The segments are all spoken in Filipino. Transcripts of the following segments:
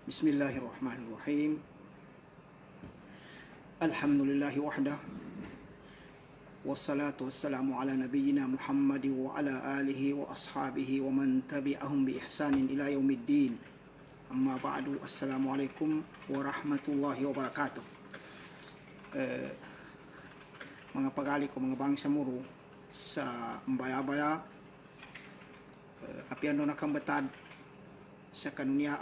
Bismillahirrahmanirrahim. Alhamdulillahi wahdah. Wassalatu wassalamu ala nabiyyina Muhammad wa ala alihi wa ashabihi wa man tabi'ahum bi ihsanin ila yaumiddin. Amma ba'du. Assalamualaikum warahmatullahi wabarakatuh. Mga pagali ko, mga bangsa muro sa mbala-bala, apian na kambatad sa kanunya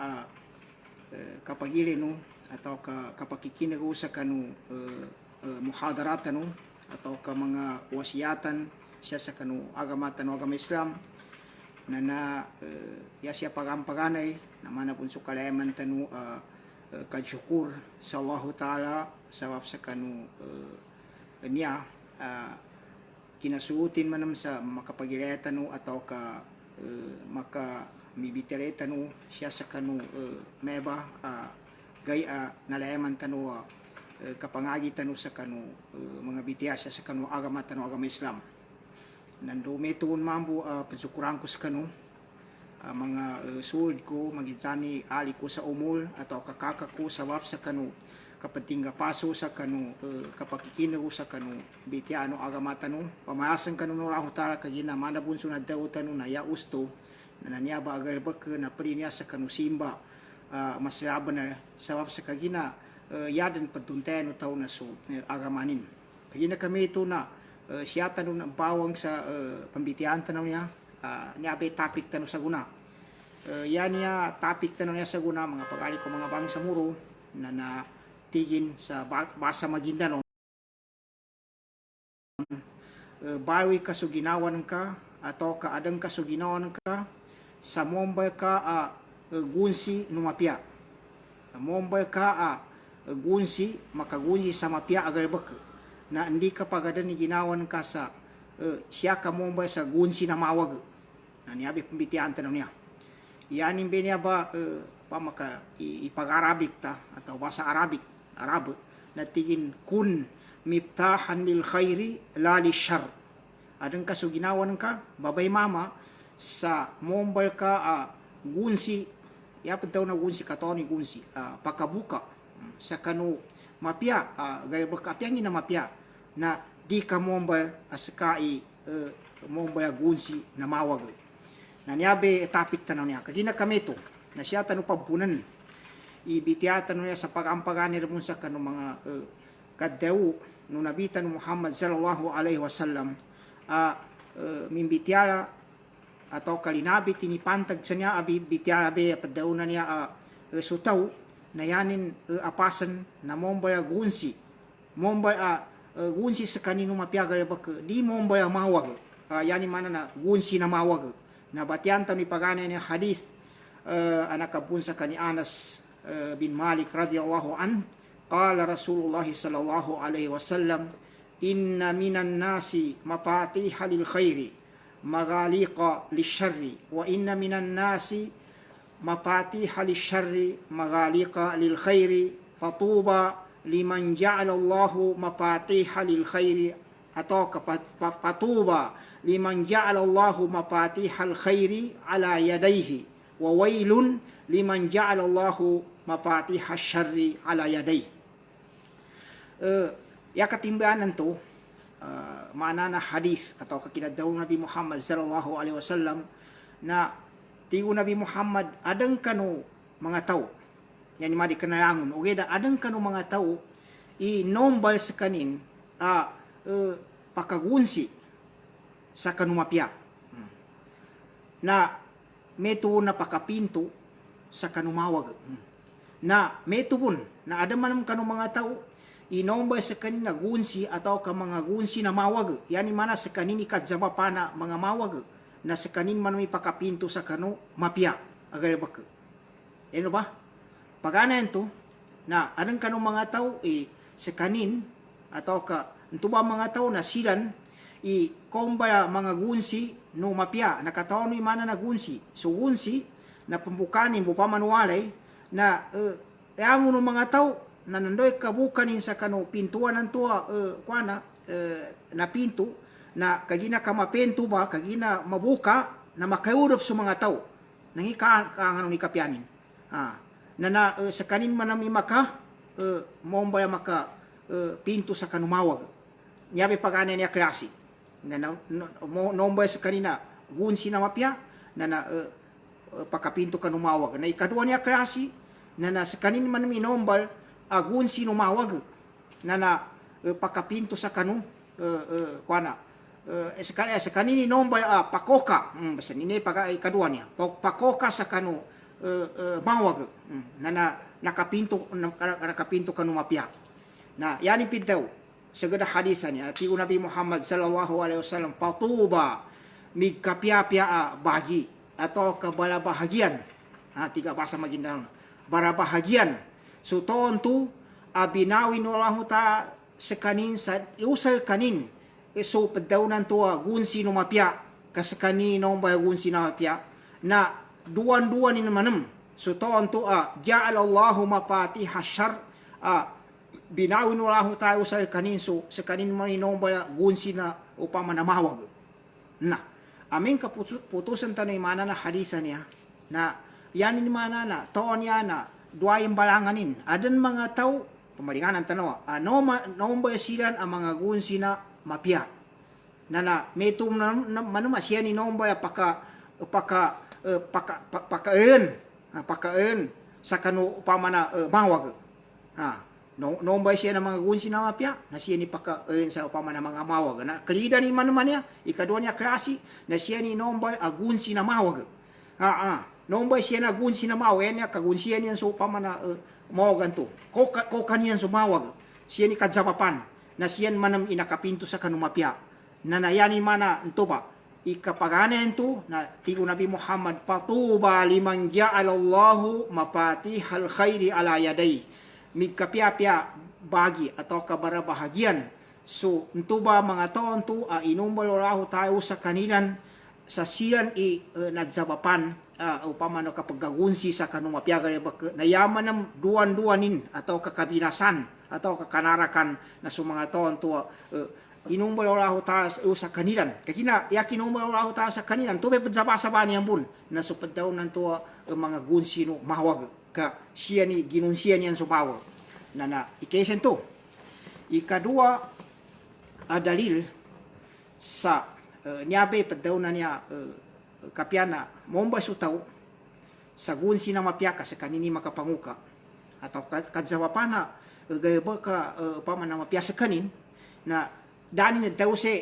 kapagili no atau kapakikina ko sa kanu muhadaratan no atau ka mga wasiyatan siya sa kanu agamatan o agama Islam na ya siya pagampaganay na manapun sa kalayaman tanu kadsyukur sa Allah Ta'ala sabab sa kanu niya kinasuutin manam sa makapagilatan no atau ka maka mibitire tanu siya sa kanu meba gaya nalayaman tanu kapangagi tanu sa kanu mga bitiya siya sa kanu agama tanu agama Islam nando metuon mambu pensyukuran ko sa kanu mga suod ko magitsani ali ko sa umul atau kakaka ko sabab sa kanu kapentingga paso sa kanu kapakikina ko sa kanu bitiya ano agama tanu pamayasan kanu no Allah Ta'ala kagina manabun sunad daw tanu na ya usto na niya ba agal bak na prinya sa kanu simba masyaba na sabab sa kagina yadan patuntayan utaw na so agamanin kagina kami ito na siya tanong ng bawang sa pambitian tanong niya niya ba topic tanong sa guna yan niya topic tanong niya sa guna mga pagali ko mga bangsa muro na natigin sa basa Maguindanao bawi ka so ginawan ka atau kaadang ka so ginawan ka sa mombay ka gunsi numapia mombay ka gunsi makagunsi sa mapia agal bak na hindi ka pagadan ni ginawan ka sa siya ka mombay sa gunsi na mawag na niya pambitian tanong niya yan imbe niya ba maka ipag-Arabic ta atau bahasa Arab na tigin kun miftahan lil khairi la lishar adang ka so ginawan ka babay mama sa mombal ka gunsi yapon taw na gunsi katoni gunsi pakabuka sa kanu mapia gaya bakapyang ina mapia na di ka mombal askai mombal gunsi na mawag na niyabe topic tanaw niya kagina kami to na siya tanu pampunan ibitiya tanu niya sa pagampagani rin sa kanu mga kaddaw no nabitan Muhammad sallallahu alaihi wasallam mimbitiya atau kalinabi tinipantag sa niya abi bitiabe padaunan niya sutaw na yanin apasan na mombay gunsi mombay gunsi sa kanino mapiagal bak di mombay mawag yanin mana na gunsi na mawag na batian ta ni pagana ni hadith anak kabun sa kani Anas bin Malik radhiyallahu an qala Rasulullah sallallahu alaihi wasallam inna minan nasi mafatiha lil khairi maghaliqa lisyarri wa inna minan nasi mafatiha lisyarri maghaliqa lil khairi fatuba liman ja'ala Allahu mafatiha lil khairi atau fatuba liman ja'ala Allahu mafatiha al khairi ala yadayhi wa wailun liman ja'ala Allahu mafatiha syarri ala yadayhi ya ketimbangan to mana na hadis atau kakinadaw Nabi Muhammad sallallahu alaihi wasallam na tigo Nabi Muhammad adang kanu mga tao yan ma di kanalangon ugeda adang kanu mga tao inombal sa kanin pakagunsi sa kanumapya na meto na pakapinto sa kanumawag na meto pun na adam manam kanu mga tao inombay sa kanina gunsi atau ka mga gunsi na mawag yani mana sa kanini kadzaba pana mga mawag na sa kanin man may pakapinto sa kanu mapia agal bak ano ba pagana ito na anong kanu mga tao sa kanin atau ka ito ba mga tao na silan komba mga gunsi no mapia nakataon ni mana na gunsi so gunsi na pambukanin bupa manualay na ang uno mga tao na nandoy kabukanin sa kano pintuan ng tuwa na pinto na kagina ka mapento ba kagina mabuka na makayurop sa mga tao nangi ka ni kapyanin na sakanin manami maka mombay maka pintu sa kanumawag. Nyabe pagana niya klase. Nombay sa kanina gunsi na mapya na pakapinto kanumawag. Na ikadua niya klase na sa kanin manami nombal gunsi numawag na pakapinto sa kanu kuana. Sa kanini nombal pakoka. Basta nini ikadua niya. Pakoka sa kanu mawag na nakapinto kanumapya. Na yani pintaw sagada hadisan niya ti Nabi Muhammad sallallahu alaihi wasallam patuba migkapya-pya bagi atau kabala bahagian. Tiga bahasa Magindanao. Barabahagian. So toon tu abinawin Allah ta sekanin sa usal kanin so pedaunan tua gunsi numapya kasakanin nombay gunsi numapya na duan-duan ni manam. So toon tu ja'al Allahu mapatiha syar binawin Allah tayo sa kanin so sa kanin maninomba gunsi na upama na mawag. Na aming kaputusan tanay mana na hadisan niya na yan ni mana na toon niya na duayang balanganin adan mga tao pamaringanan tanawa nomba silan ang mga gunsi na mapya na metum na manuma siya ni nomba pakaen sa kanu upama na mawag. Nombay siya ng mga gunsi na mapya na siya ni pakaen sa upama na mga mawag. Na kalida ni manuman niya, ikadua niya klase na siya ni nombay agunsi na mawag. Nombay siya na gunsi na mawag niya, kagunsiyan niya sa upama na mawagan to. Koka niya sa mawag. Siya ni kadzapapan na siya manam inakapinto sa kanumapya. Na nayanin mana ito ba? Ikapaganan to na tigo Nabi Muhammad patuba limang ja'alallahu mapatihal khairi ala yaday. Migkapya-pya bagi atau kabara bahagian. So, ito ba mga taon to, inumbaloraho tayo sa kanilan sa siyan nadzabapan upama no kapag gagunsi sa kanumapyaga na yaman ng duan-duanin atau kakabinasan atau kakanarakan na sa mga taon to inumbaloraho tayo sa kanilan. Kaya yakin inumbaloraho tayo sa kanilan. Ito ba padzaba-saba niyan bun na supad daw ng to mga gunsi no mahawag. Ka siya ni ginunsiyan niyan sumawag na ikesen to. Ikadua dalil sa niyabe padaw na niya kapyana momba sutaw sa gunsi na mapyaka sa kanini makapanguka atau kadzawapana gayba ka pamana mapyasa kanin na dani na daw sa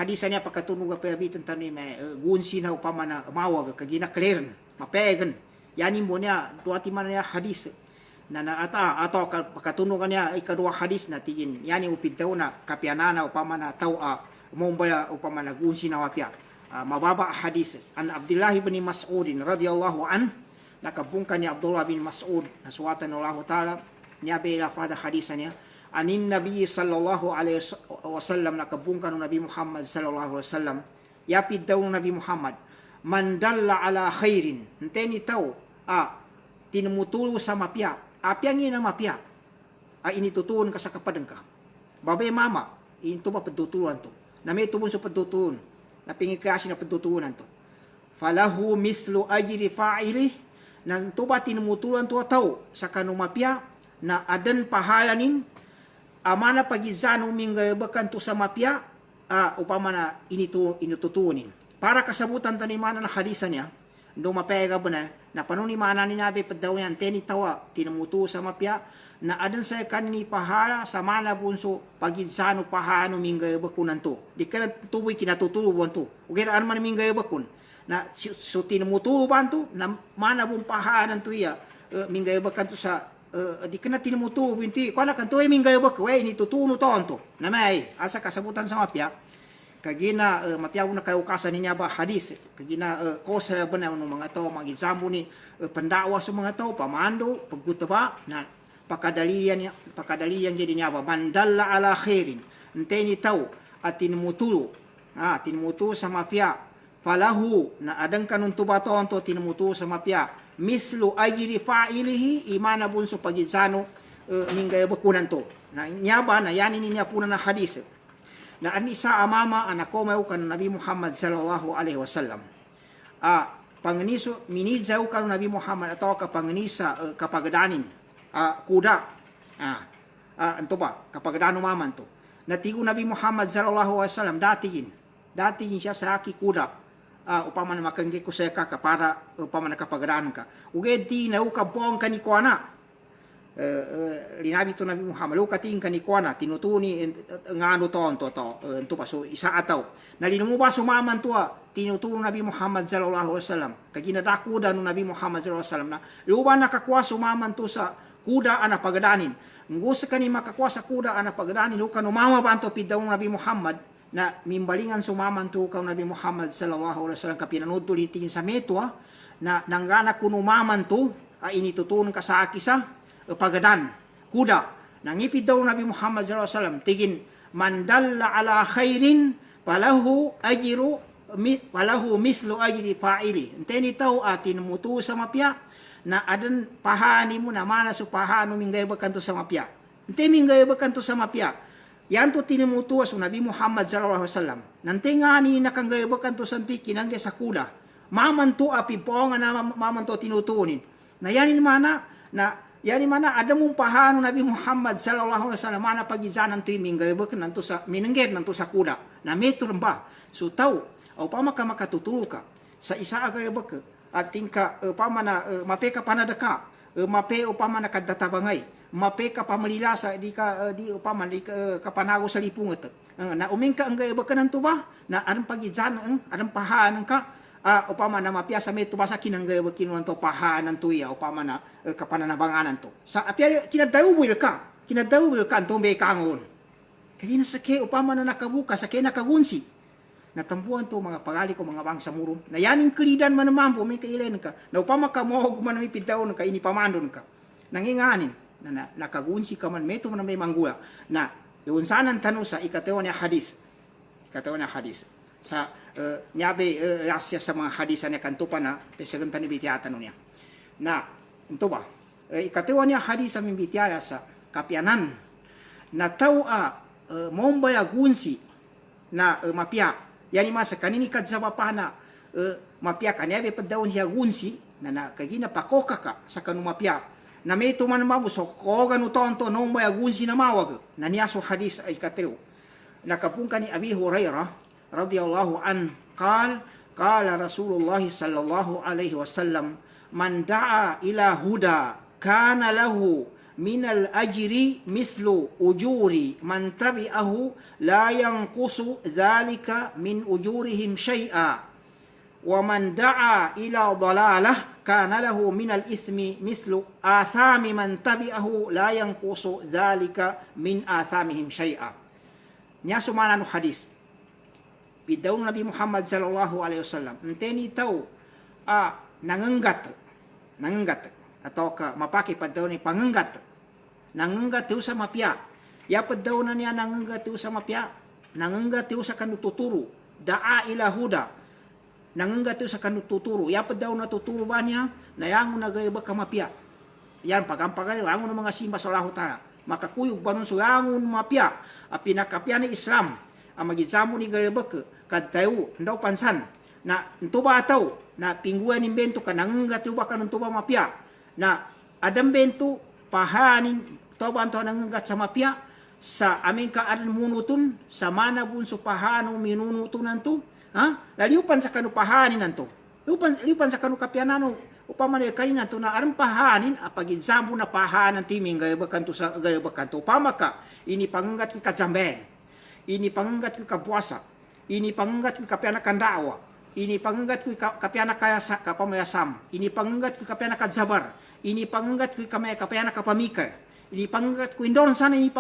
hadisan niya pagkatunog pa bitan tanay may gunsi na upama na mawag kagina kleren mapegan yani mo niya duati man niya hadis na atau pakatunugan niya ikadua hadis na tigin yani upitaw na kapyanana upama na taw mombala upama na gunsi na wapya mababa hadis an Abdullah bin Mas'ud radhiyallahu an nakabungkan ni Abdullah bin Mas'ud naswatan Allah taala niya bela pada hadisan niya anin Nabi sallallahu alaihi wasallam nakabungkan Nabi Muhammad sallallahu alaihi wasallam yapid daw Nabi Muhammad man dalla ala khairin nteni taw tinumutulo sa mapya apyang ina mapya ini tutuon ka sa kapadang ka babay mama into ba pagtutuan to na may tubon sa pagtutuon na pingiklase na pagtutuunan to falahu mislu ajri fa'ili nang tuba tinumutulan to taw sa kanumapya na adan pahalanin amana pagizano minggabakan to sa mapya upama na inututunin para kasabutan tanimana na hadisan niya ndo mapega ba na panunimana ni Nabi padaw yan teni tawa tinamutu sa mapya na adan sa kanini pahala sa mana bunso paginsano pahano minggay bakunan to di kana tuboy kinatutuluban to ugera an man minggay bakun na so tinamutu banto na mana bun pahanan to iya minggay bakan to sa di kana tinamutu binti kana kanto ay minggay bak way ni tutuno tonto na may asa kasabutan sa mapya kagina mapyaw na kayo kasan niya ba hadis kagina kosa ba na mga tao mag-example ni pandawa sa mga tao pamando paggutaba na pakadalian jadi niya ba mandalla ala khairin nteni tao at tinmutulo tinmutu sa mapya falahu na adang kanun tubaton to tinmutu sa mapya mislu ajri fa'ilihi imana bunso paginsano minggay bakunan to na niya ba na yani niya puna na hadis na anisa amama anako mau kan Nabi Muhammad sallallahu alaihi wasallam pangeniso minizau kan Nabi Muhammad atau ka pangenisa kapagadanin kuda ento ba kapagadano maman to natigo Nabi Muhammad sallallahu alaihi wasallam datigin siya sa aki kuda upama na makangge ko sa ka para upama na kapagadanon ka ugedi na uka bong kanikuana linabi to Nabi Muhammad lo kating kanikuana tinutuni ngano tonto ento pa so isa ataw nalinumo ba sumaman to tinuturo Nabi Muhammad sallallahu alaihi wasallam kagina dakuda no Nabi Muhammad sallallahu alaihi wasallam na luba nakakuha sumaman to sa kuda ana pagadanin ngusa kani makakuha sa kuda ana pagadanin lo kanu mama banto pidaw Nabi Muhammad na mimbalingan sumaman to ka Nabi Muhammad sallallahu alaihi wasallam kapinanood to litingin sa metwa na nanggana kuno maman to ini tutun ka sa akisa pagadan kuda nangipid daw Nabi Muhammad sallallahu alaihi wasallam tigin man dalla ala khairin falahu mislu ajri fa'ili enteni tahu atin mutu sa mapya na adan pahani mo na mana su pahano minggay bakanto sa mapya ente minggay bakanto sa mapya yan to tinimutu sa Nabi Muhammad sallallahu alaihi wasallam nante ngani nakanggay bakanto sa tiki nangge sa kuda maman to api ponga na maman to tinutunin na yanin mana na yani mana ada mong pahano Nabi Muhammad sallallahu alaihi wasallam mana pagizanan to minggay bakan nanto sa minengget nanto sa kuda na metro ba so tau o pama ka makatutulu ka sa isa agay baka at tingka upama na mapeka panadaka mape upama na kadatabangay mapeka pamalilasa di upama di kapanago sa lipunget na umingka ang baka nanto ba na anong pagizan anong pahanan ka upama na mapiasa meto basa kinanggay bakinuan to pahanan to ya upama na kapananabanganan to sa apya kinadawil ka anto be kangon kaya na sake upama na nakabuka sake nakagunsi natambuan to mga pagali ko mga bangsa murum na yaning kelidan man mampo may kailen ka na upama ka mohog man may pidawon ka ini pamandon ka nanginganin na nakagunsi ka man meto man may manggula na lunsanan tanu sa ikatawan ya hadis sa nyabe rasya sa mga hadisan niya kanto pa na pesagantan ni bitiatan niya na ito ba ikatawan niya hadis sa mimbitiara sa kapianan na tau mombala gunsi na mapia yani masa kanini kadzaba pana mapia kanyabe padawn siya gunsi na kagina pakoka ka sa kanu mapia na meto man mamu so koga no tonto no maya gunsi na mawag na niya so hadis ay katelo nakapungka ni Abi Hurairah radhiyallahu an qala Rasulullah sallallahu alaihi wasallam man da'a ila huda kana lahu minal ajri mislu ujuri man tabi'ahu la yanqusu dhalika min ujurihim syai'a wa man da'a ila dhalalah kana lahu minal ithmi mislu athami man tabi'ahu la yanqusu dhalika min athamihim syai'a nya sumana no hadis bidaw Nabi Muhammad sallallahu alaihi wasallam enteni tau nangenggat atau ka mapaki padaw ni pangenggat nangenggat tu sa mapya ya padaw na niya nangenggat tu sa mapya nangenggat tu sa kanututuro da'a ila huda nangenggat tu sa kanututuro ya padaw na tuturo ba niya na yangon nagayba ka mapya yan pagampagan yangon ng mga simba sa Allah Ta'ala makakuyog banon so yangon mapya pinakapya ni Islam ang magizamo ni gayba ka kadtayo ndaw pansan na ntuba ataw na pingguan imbento ka nangenggat tu ba kanun tuba mapya na adam bento pahanin toban to nangenggat sa mapya sa amin ka adan munutun sa mana bun so pahano minunutunan to laliupan sa kanu pahanin nanto liupan sa kanu kapyanano upama na kanina to na aran pahanin apagizambo na pahanan timing gayabakan to sa gayabakan to pamaka ini pangenggat ko kajambeng ini pangenggat ko kapuasa ini pangenggat ko kapyana kandawa ini pangenggat ko kapyana kayasa kapamayasam ini pangenggat ko kapyana kadzabar ini pangenggat ko kapyana kapamika ini pangenggat ko indon sana ini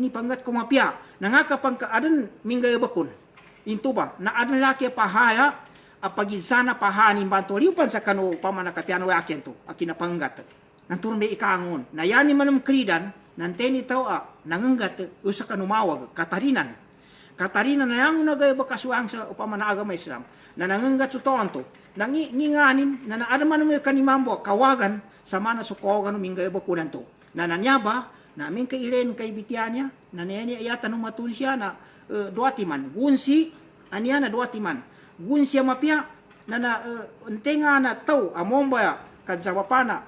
pangenggat ko mapya nangakapang ka adan minggay bakun into ba na adan laki pahala apagizana pahanin banto liupan sa kanu pamana kapyana wa akin to akina pangenggat nantun may ikangon na yani manam kridan nanteni tao nangenggat usa kanu mawag katarinan na yang nagay bakasuang sa upamana agama Islam na nangenggat su tonto nanginganin na ada man may kanimambo kawagan sa mana sukogan minggay bakunan to na nanyaba na amin kailen kay bitianya na nene ayata no matun siya na dua timan gunsi ania na dua timan gunsi mapia na entenga na tau amomba kadzawapana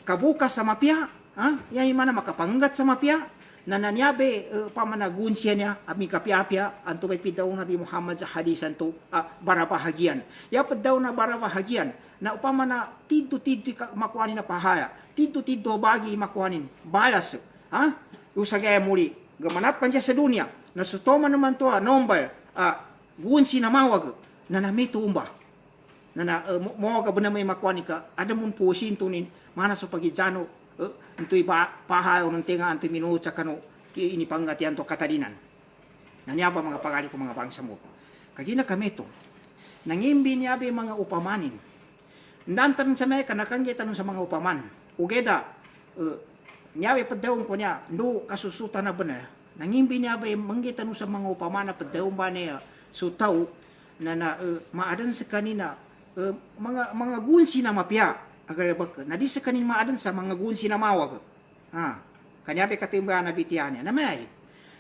kabuka sama pia yang mana makapanggat sama pia na nanyabe pamana gunsianya ami kapia-pia antu pipitaw Nabi Muhammad sa hadis antu barabahagian ya pedaw na barabahagian na upamana tidto makuanin na pahaya tidto bagi makuanin balas usagaya muli gamanat pan siya sa dunia na sutoma naman to nombal gunsi na mawag na namito umba na mo ka bana may makuani ka ada mun pusin tunin mana so pagijano untoy pahayo ng tinga antoy minuto sa kano ini panggatian to katadinan nanyaba mga pagali ko mga bangsa mo kagina kami to nangimbi niya mga upamanin nantan sa may kanakanggitan sa mga upaman ugeda niyabe padawon ko niya no kasusuta na bana nangimbi niya manggitan sa mga upaman na padawon ba niya sutaw na maadan sa kanina mga gunsi na mapya agalabak na di sa kanin maadan sa mga gunsi na mawag kanyabe katimba na bitiyan na may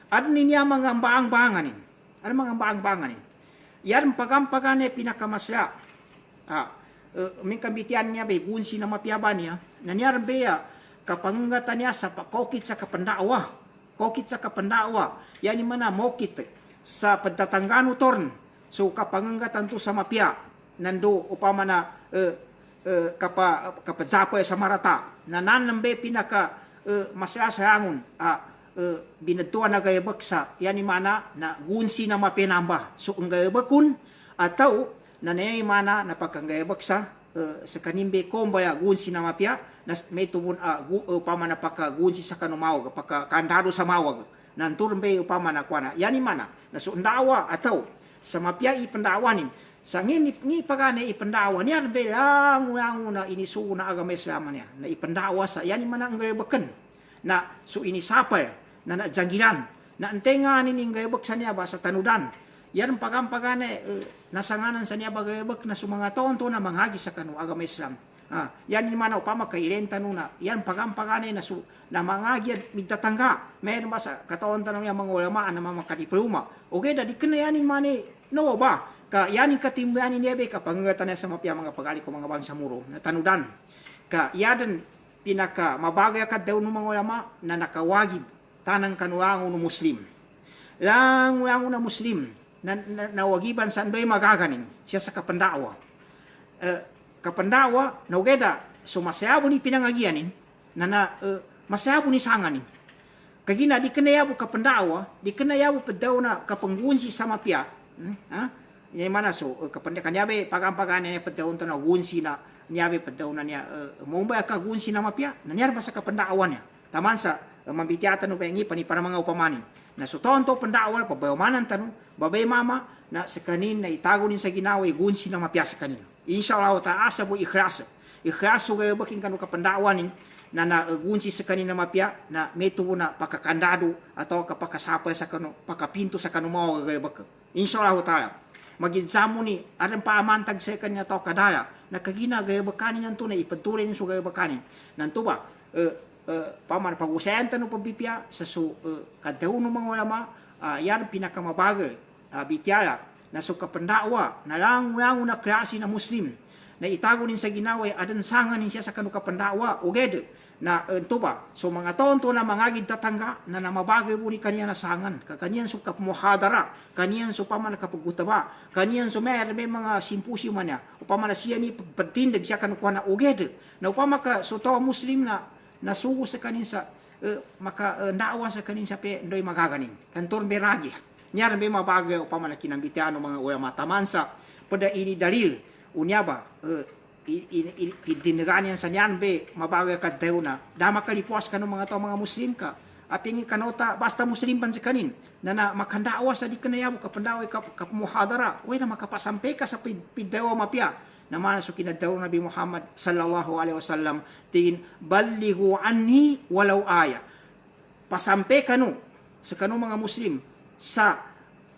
adun niya mga baang-banganin ano mga baang-banganin yan pagampagane pinakamasya mingkang bitiyan niya gunsi na mapya ba niya nanyaran beya kapangatan niya sa kokit sa kapandawa yan mana mokit sa pagtatanggan torn so kapangangatan to sa mapya nando upamana kapadzapay sa marata nananambe pinaka masasayangon binatuan na gayabaksa yani mana na gunsi na mapenamba so ang gayabakun atau nanay mana na pagkanggayabaksa sa kanimbe kombaya gunsi na mapya na may tubun upamana paka gunsi sa kanumawag paka kandado sa mawag nanturbe upamana kuana yani mana na so ndawa atau sa mapya ipandawanin sa ni pagane ipandawa niya belang na inisu na agama Islam niya na ipandawa sa yani man ang gayabakan na so inisapal na janggilan na antenga ning gayabak sa niya ba sa tanudan yan pagane nasanganan sa niya bagayabak na sumanga tonto na manghagi sa kanu agama Islam yan ni mana upama kailenta nuna yan pagane na su na mangagi at migtatangga mayroon ba sa katawan tanong niya mga ulama na mga kadiploma okay da di kanayanin mani no ba ka yani katimbayan ni nebe kapangatan sa mapya mga pagali ko mga bangsa muro na tanudan ka yadan pinaka mabagay ka daw ng mga ulama na nakawagib tanang kanuango ng muslim lang na muslim na nawagiban sa andoy magaganin siya sa kapandawa na ugeda so masayabo ni pinangagianin na masayabo ni sanganin kagina di kanayabo kapandawa di kanayabo padaw na kapanggunsi sa mapya yang mana so kanyabe pagane padaw na gunsi na nyabe padaw na niya momba ka gunsi na mapya na niya ba sa kapandawan niya taman sa mambitiatan no bengi pani para mga upamanin na so tonto pandawan pabayamanan tanu babay mama na sa kanin na itago din sa ginaway gunsi na mapya sa kanin insyaallah ta'asa bu ikhlas so gaya baking kanu kapandawanin na gunsi sa kanin na mapya na metubo na pakakandado atau kapakasapay sa kanu pakapinto sa kanu mao gaya bak insyaallah ta'ala maginsamo ni aran paamantag sa kanya tao kadaya nakagina gaya bakanin nanto na ipatuloy ni so gaya bakanin nanto ba paman pag-usayan tanong pabipya sa so kadaw ng mga ulama yan pinakamabagal bityala na so kapandawa na lang na klase na muslim na itago din sa ginaway adan sangan din siya sa kanu kapandawa uged na ento ba so mga tonto na mga gidtatangga na namabagay po ni kaniya na sangan kakaniyan so kapmuhadara kaniyan so paman kapagutaba kaniyan so may mga simposium niya upama na siya ni pagtindag siya kanu na uged na upama ka so to muslim na nasugo sa kanin sa maka ndawa sa kanin sa pe ndoy magaganin kantor beragi nyar be mabagay upama na kinambitiano mga ulama tamansa pada ini dalil unya ba diniranian sa nyan be mabagay ka daw na dama kalipuas kanu mga to mga muslim ka apingi kanota basta muslim pan sa kanin na makandawa sa di kanayabo kapandawa ka muhadara we na makapasampe ka sa pidawa mapya naman so kinadaw Nabi Muhammad sallallahu alaihi wasallam tingin balighu anni walau aya pasampe kanu sa kanu mga muslim sa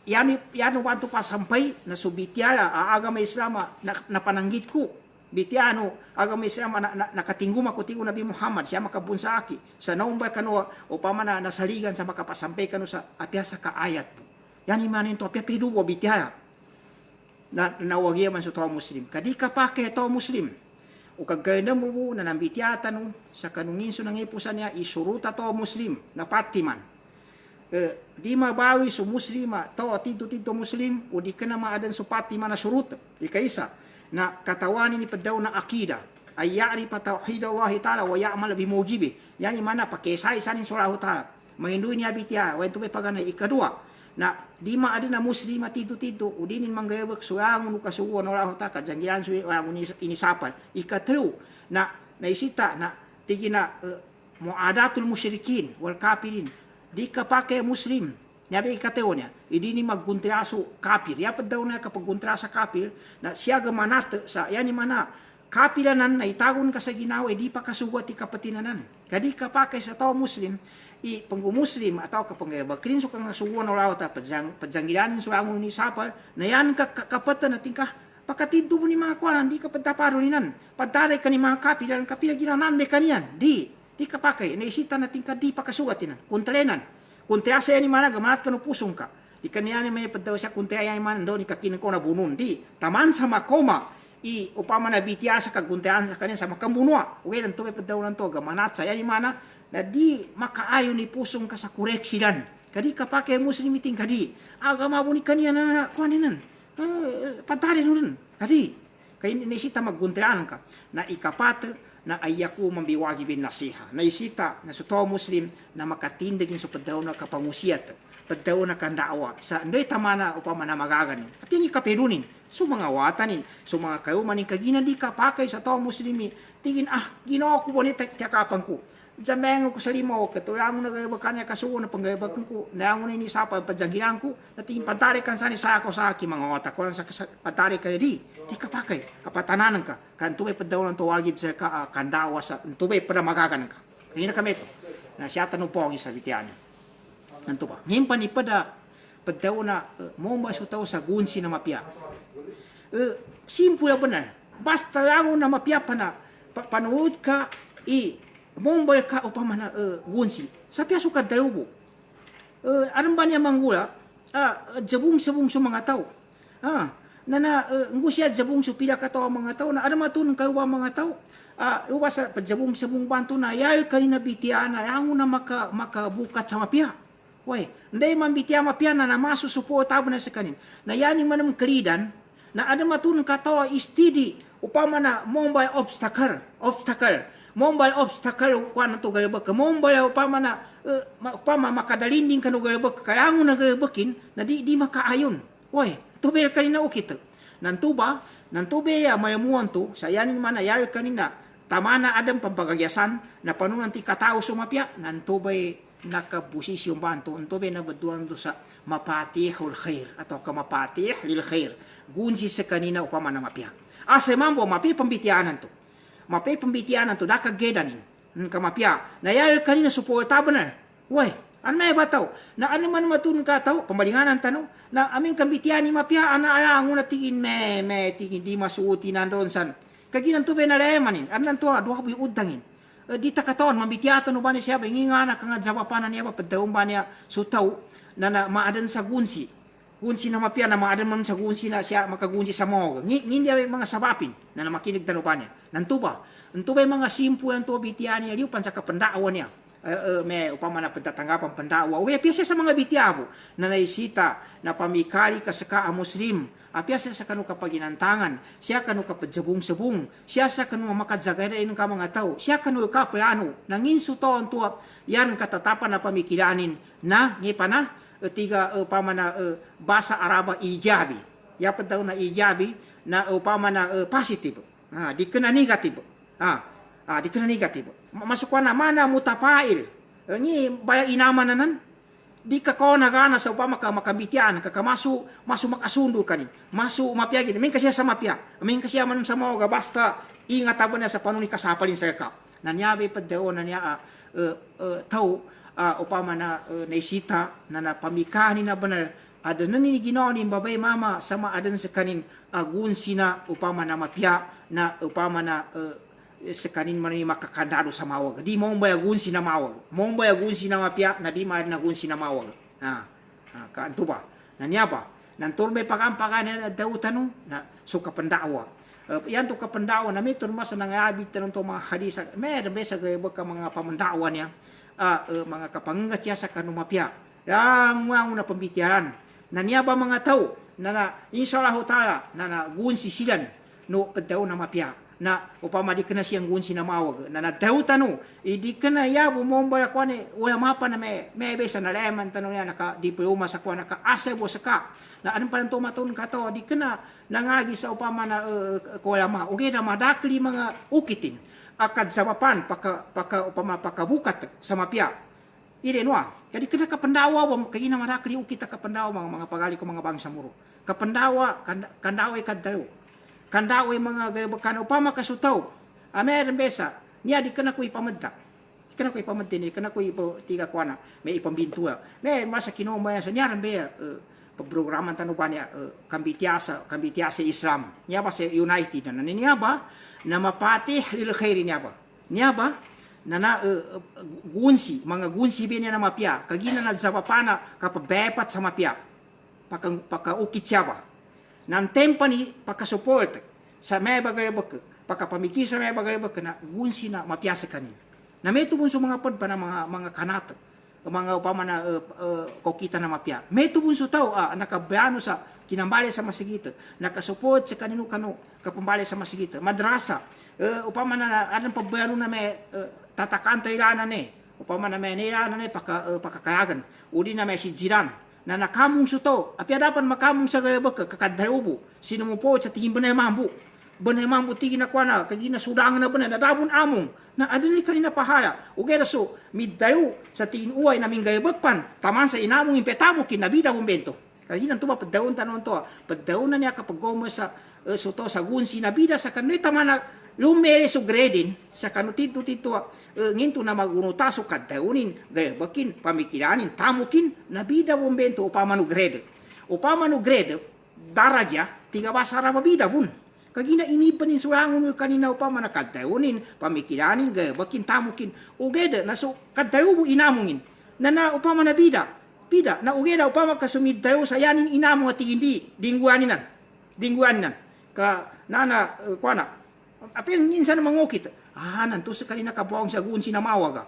yano wanto pasampay na subitiala agama Islam na pananggit ko bitiano agama Islam nakatingguma ko tigo Nabi Muhammad siya makabunsa aki sa naumbay kanu upama na nasaligan sa makapasampay kanu sa apya sa kaayat yan imanin to apya piduwa bitiala na wagia man sa tao muslim. Kadi ka pake tao muslim. O kaganda mo na nambitiatan sa kanungin so nangipusan niya isuruta tao muslim na patiman. Di mabawi so muslima tao tito muslim o di ka na maadan so patiman na suruta. Ikaisa na katawani ni padaw na akida ay ya'rifa tauhid Allah Ta'ala wa ya'mal bimujibi. Yani mana pakisay sanin surah Ta'ala. Mahinduin niya bitya wa ito may pagana ikadua na di maada na muslima tito udinin manggayabak suyangon kasuwan Allah Ta'ala kajanggilan suyangon inisapal ikatlu na naisita na tigina muadatul musyrikin wal kafirin di kapake muslim Nyabi ikateo niya, idini magguntraso kapir. Yapat daw na kapag guntrasa kapir, na siya gamanat sa, yani mana, kapiranan na itagon ka sa ginawa, di pa kasuwat ikapatinanan. Kadi kapake sa tao muslim, panggumuslim atau kapag bakrin so kang nasuwan o lauta, padzanggilanin so angon ni sapal, na yan kapatan natin ka, pakatinto mo ni mga kwanan, di ka pagtaparolinan. Pagtaray ka ni mga kapiran ginawanan may kaniyan. Di kapake, naisita natin ka, di pa kasuwatinan. Kuntalenan. Kuntea saya ni mana gamanat kanu pusung ka. Ikan niya ni may padaw siya kuntea yang mana do ni kakinan ko na bunun. Di taman sama koma upama na bitiya sa kaguntean sa kanya sama kambunwa. Uwe lang to may padaw lang to gamanat saya ni mana na di makaayo ni pusung ka sa koreksidan. Kadi kapake muslim iting kadi. Agama buni kaniya na kuaninan. Pantari nun. Kadi kay inisita magguntean ka na ikapat na ayaku mambiwagi bin nasiha. Na isita na suto muslim na makatindig yung padaw na kapangusiat, padaw na kandawa. Sa ndoy tamana upama na magaganin. At yung ikaperunin, so mga watanin, so mga kayumanin kagina di ka pakay sa to muslimi. Tingin, ginawa ko po ni tiyakapan ko. Diyan ko sa limo, katulang mo nagayabak kanya kasuo na panggayabak ko. Nayango na inisapa, padzanggilan ko. At tingin pantari kan sani sa ako sa akin, mga otak ko lang sa pantari ka di ka pakay, kapatananan ka. Kan tubay padaw ng tuwagib sa kandawa sa tubay pada magaganan ka. Kaya na kami ito. Na siya tanong po ang isabitian. Nanto ba? Ngayon pa ni padaw na momba sa tao sa gunsi na mapya. Simple benar. Basta lang na mapya pa na panood ka mombal ka upama na gunsi. Sa piya sukat dalubo. Anong ba niya manggula? Jabong-sabong sa mga tao. Ngusya jabong sa pila ka tao mga tao. Na ano matunong kayo ba mga tao? Uwa sa jabong-sabong banto na yal kanina bitiya na yango na makabukat sa mapya. Way, hindi man bitiya mapya na masusupo tabo na sa kanin. Na yani manam kalidan na ano matunong ka tao istidi upama na mombal obstacle. Mombal obstacle kwa na to galabak ka mombal upama na makadalinding ka no galabak kalango na galabakin na di makaayon. Oy, tubel kanina ukit. Nantuba ya malamuan to sayanin man ayar kanina tama na adam pampagagyasan na panunan ti katao sumapya nantubay nakabusisyon banto antubay na baduan do sa mapatihul khair atau kamapatih lil khair gunsi sa kanina upama na mapya. Asa mambo mapi pambitianan to. Mapi pambitianan to nakaggedanin kamapya. Nayal kanina suporta benar. Woi, ano may bataw? Na ano man matun ka tao, pamalinganan tanong, na aming kambitian ni mapya, ana alango na tingin tingin di masuuti nandoon san. Kaginan to benalemanin, anan to, duha ko yung udangin. Di takaton, mambitiatan no ba niya siya, ingingana ka nga jawapanan niya, padaong ba niya sutaw, na maadan sa gunsi. Gunsi na mapya na maadan man sa gunsi na siya makagunsi sa mga. Hindi mga sabapin na makinig tano pa niya. Nantuba mga simpu yang to bitian niya, liupan sa kapandawan niya. May upama na pagtatanggapan pandawa. Uwe, piyasa sa mga bitiabo na naisita na pamikali ka sa muslim. Piyasa sa kanu kapaginantangan. Siya kanu kapadzabong-sabong. Siya sa kanu makadzagadain ng mga tao. Siya kanu kapayano. Nanginso to ang tuwa. Yan katatapan na pamikilanin na ngipa na tiga upama na basa Araba ijabi. Yapat daw na ijabi na upama na positive. Di ka na negative. Di ka na negative. Masukwan na mana mutapail. Ni bayang inaman na nan. Di ka ko nagana sa upama ka makabitian. Masu makasundo ka rin. Masu mapya gini. Min kasya sa mapya. Min kasya man sa mga basta ingat aba na sa panuni kasapalin sa ka. Nanyabi pa daw na niya tao upama na naisita na napamikani na banal ada naniniginao ni babay mama sama adan sa kanin gunsi na upama na mapya na upama na sa kanin man makakandado sa mawag di mo mbaya gunsi na mawag mo mbaya gunsi na mapya na di ma na gunsi na mawag kaanto ba nanyaba Nantul may pakampakan daw tanu na so kapandakwa. Yan to kapandakwa na may turmas na ngabit tanong to mga hadisa. May besa gaya ka mga pamandakwa niya. Mga kapangat siya sa kanumapya. Yang mga na pambitiyaran. Na niya ba mga tao na inshallah ta'ala na gunsi silan no kadaw na mapya. Na upama di kena siyang gunsi na mawag. Na nadaw tanu. Di kena yabu mombala kwa ni wala mapa na may besa na leman tanong niya naka diploma sa kwa naka asebo sa ka. Na anong parang tumatun ka to, di kena nangagi sa upama na kolama. Uge na madakli mga ukitin. Akad sa mapan, upama pakabukat sa mapya. Ire noa. Jadi kena kapandawa, kaya na madakli ukita kapandawa mga pagali ko mga bangsa muro. Kapandawa, kandawa kadalo. Kandawa mga gayabakan upama kasutaw. Meron besa, niya di kena ko ipamadda. Di kena ko ipamadda, di kena ko tiga kuana. May ipambintua. May masa kinoma yan sa niya rin beya, programan tanu banyak kambitiasa Islam niya ba sa United na niya ba na mapatih lil khairi niya ba na gunsi mga gunsi bin na mapya kagina na zapapana kapabepat sa mapya paka ukit siya ba nan tempani pakasupport sa may bagay bak pakapamiki sa may bagay bak na gunsi na mapya sa kanin na may tubun sa mga pod pa na mga kanat mga upama na kokita na mapya. May tubun so tao nakabayano sa kinambali sa masigita, nakasupport sa kanino kapambali sa masigita. Madrasa, upama na anong pabayano na may tatakan tayo ilanan upama na may nilanan pakakayagan. Udi na may si jiran na nakamong so tao. Apya dapat makamong sa gayabak kakadarubo. Sino mo po sa tingin ba na mambu? Banay mambu tingin na kwa na kagina sudangan na banay nadabon among na adun kanina pahala ugera so midayo sa tingin uway naming gayabagpan taman sa inamong impetamo kinabida bumbento kagina tuma padawon tanon to padawon na niya kapag gomo sa soto sa gunsi nabida sa kanoy taman na lumere so gredin sa kanu tito nginto na magunuta so kadawunin gayabakin pamikiranin tamukin nabida bumbento upama no grade daraja tiga basara mabida bun kagina inipan sulangon kanina upama na kadayunin, pamikiranin, gayabakin, tamukin, ugeda na so kadayubo inamungin, na upama na bida, na ugeda upama kasumid dayo sa yanin inamong at hindi, dingguanin nan, ka nana, kuana, apel minsan mangukit, nanto sa kanina kabuang sa gun sinamawaga,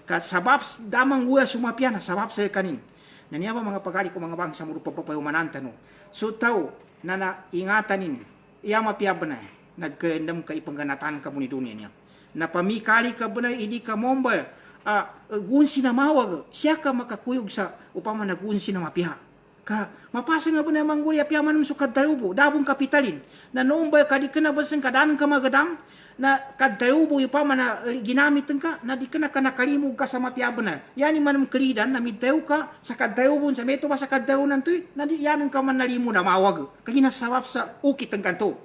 ka sabab damang guya sumapyan, sabab sa kanin, na niya ba mga pagari ko mga bangsa mo papayumanan no, so tao, na ingatanin, iya mapya na nagkaendam ka ipangganatan ka mo ni dunia niya. Na pamikali ka ba na hindi ka mombal, gunsi na mawag, siya ka makakuyog sa upama na gunsi na mapya. Ka, mapasa nga ba na mangguli apya manum so kadalubo, dabong kapitalin, na nombal ka di ka na basang kadaan ka magadam, na kadalubo upama na ginamit ka, na di ka na nakalimog ka sa mapya ba na. Yan manum kalidan, na midaw ka sa kadalubon, sa meto ba sa kadalubon to, na di yan ka man nalimo na mawag. Kaginasawap sa ukit ang kanto.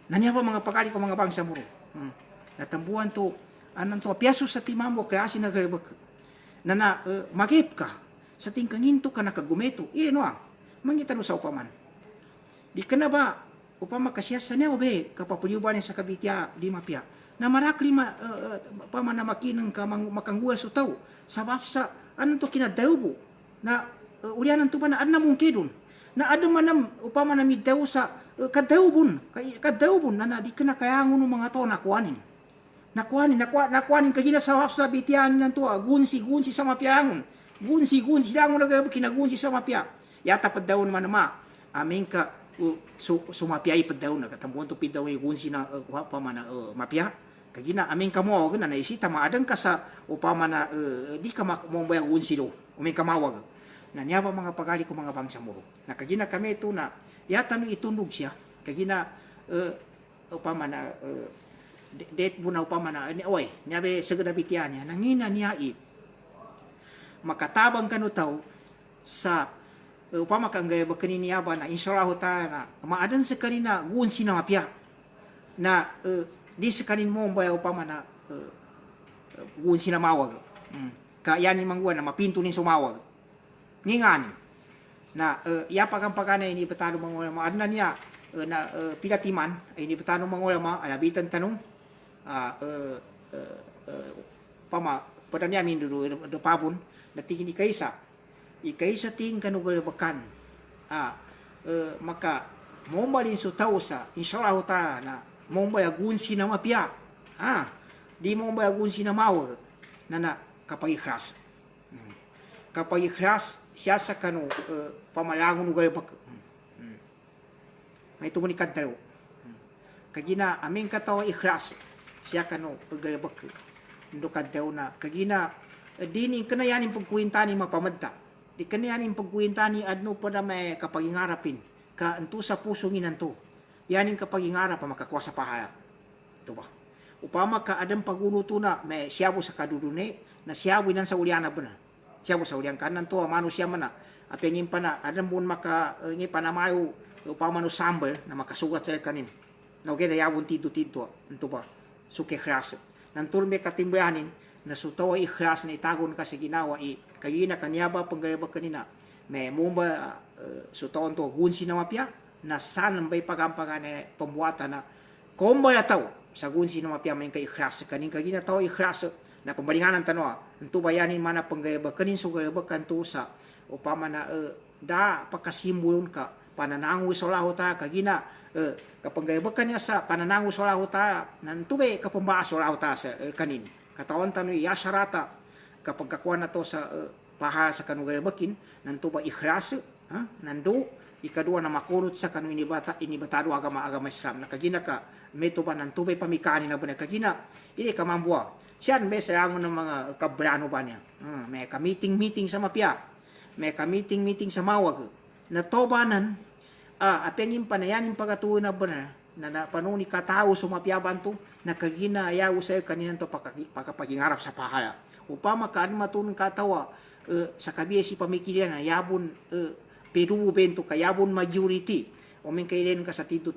Nanya pa mga pagkali ko mga bangsa muro. Natambuan to, anang to, piyaso sa timamo, kaya sinagarbak. Na magip ka, sa tingkangin to ka nakagumeto. No mangitano sa upaman. Di ka na ba, upama kasya sa niya, obe, kapapuliyubanin sa kabitya, di mapya. Na marakli upama na makinang ka makangguwa sa tao. Sabab sa, anong to kinadayubo. Na ulianan to ba na adna mong kidon. Na ada manam upama na midaw sa kadawbon na di ka na kayangon ng mga to nakuanin kagina sa wap sa bitiyan ng to gunsi sa mapyangon gunsi langon na kinagunsi sa mapya yata padawon man ma amin ka sumapyay padawon na katambuan to pidaw yung gunsi na upama na mapya kagina amin ka mo na naisita maadang ka sa upama na di ka mambayang gunsi do umin ka mawag na niya ba mga pagari ko mga bangsa muro na kagina kami ito na yata no itundog siya kagina upama na date mo na upama na oy niya be sagada bityan niya nangina niya makatabang kanu tao sa upama kang gaya bakani niya ba na insyaallah ta na maadan sa kanina gunsi na mapya na di sa kanin mo ba upama na gunsi na mawag kaya ni mangguan na mapinto ni sumawag ngingan na yapa kang pagana ini petano mangulama adna niya na pilatiman ay ini petano mangulama alabitan tanong pama pada niya min dulu de pabun na tingin ikaisa ting kanugal bakan maka momba din su tahu sa insyaallah taala na momba ya gunsi na mapia di momba ya gunsi na mawa na kapag ikhlas kapag ikhlas siya sa kanu pamalangon ugal bak may tumanikad dalo kagina aming katawa ikhlas siya kanu ugal bak ndukad daw na kagina dini kanayanin pagkuwintani mapamadta di kanayanin pagkuwintani adno pa na may kapagingarapin ka anto sa puso nginanto yanin kapagingarap pa makakuha sa pahala ito ba upama ka adam pagunuto na may siyabo sa kadudune na siyabo nan sa uliana ba na siyabo sa ulian kanan to manusia man na apengin pa na adam bun maka ngi panamayo upama no sambal na makasugat sa kanin na okay na yabon tito ito ba suke khras nan turme katimbayanin na sutawa ikhlas na itagon ka sa ginawa kayina kanyaba panggayaba kanina may mumba sutawan to gunsi na mapya na sanang bay pagampagan pembuatan na komba ya tau sa gunsi na mapya may ikhlas kanin kagina tao ikhlas na pembalinganan tanwa entu bayanin mana panggayaba kanin sugayaba kanto sa upama na da pakasimbulon ka pananangu solahu ta kagina kapanggayaba kanya sa pananangu solahu ta nantu bay kapambaa solahu ta sa kanin katawan tanu ya syarata kapag kakuha na to sa paha sa kanugayabakin nanto ba ikhlas nando ikadua na makunot sa kanu inibatado agama Islam na kagina ka meto ba nanto ba pamikani na ba kagina ini kamambua siyan may sayangon ng mga kabrano ba niya may ka-meeting sa mapya may ka-meeting sa mawag na tobanan apengin panayanin pagatuon na ba na panuni katao sumapya banto na kagina ayaw sa kaninan to pagkapagingarap sa pahala upama kaan matunong katawa sa kabiya si pamikilan na yabon peru bento kayabon majority o min kailan ka sa tito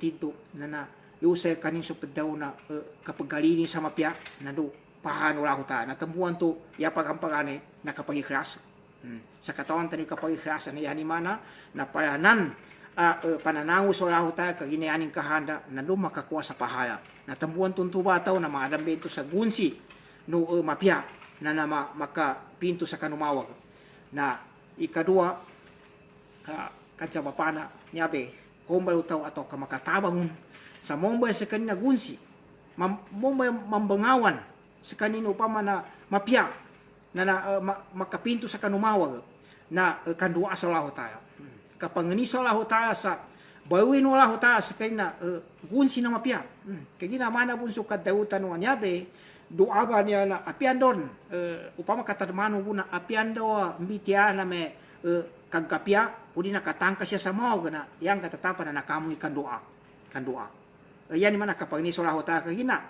na yusay kanin so daw na kapag galini sa mapya na do pahano la huta na tambuan to ya pagampagane na kapag ikhlas sa katawan tani kapag ikhlas na yani mana na paranan pananaw so la huta kaginayanin kahanda na do makakuha sa pahala na tambuan tuntu bataw na mga bento sa gunsi no mapya na makapinto sa kanumawag na ikadua katsabapana niyabe kumbay utaw ato ka makatabangon sa mombay sa kanina gunsi mombay mambangawan sa kanino upama na mapya na makapinto sa kanumawag na kandua sa laho tayo kapangani sa laho tayo sa bawin wala ho tayo sa kanina gunsi na mapya kagina mana bunso kadautan wa niyabe doa ba niya na apian don upama katadmano buna apian do mbitiana me kagkapya udi nakatangka siya sa mao na yang katatapan na nakamu kan doa yan man kapag ni sola hota kagina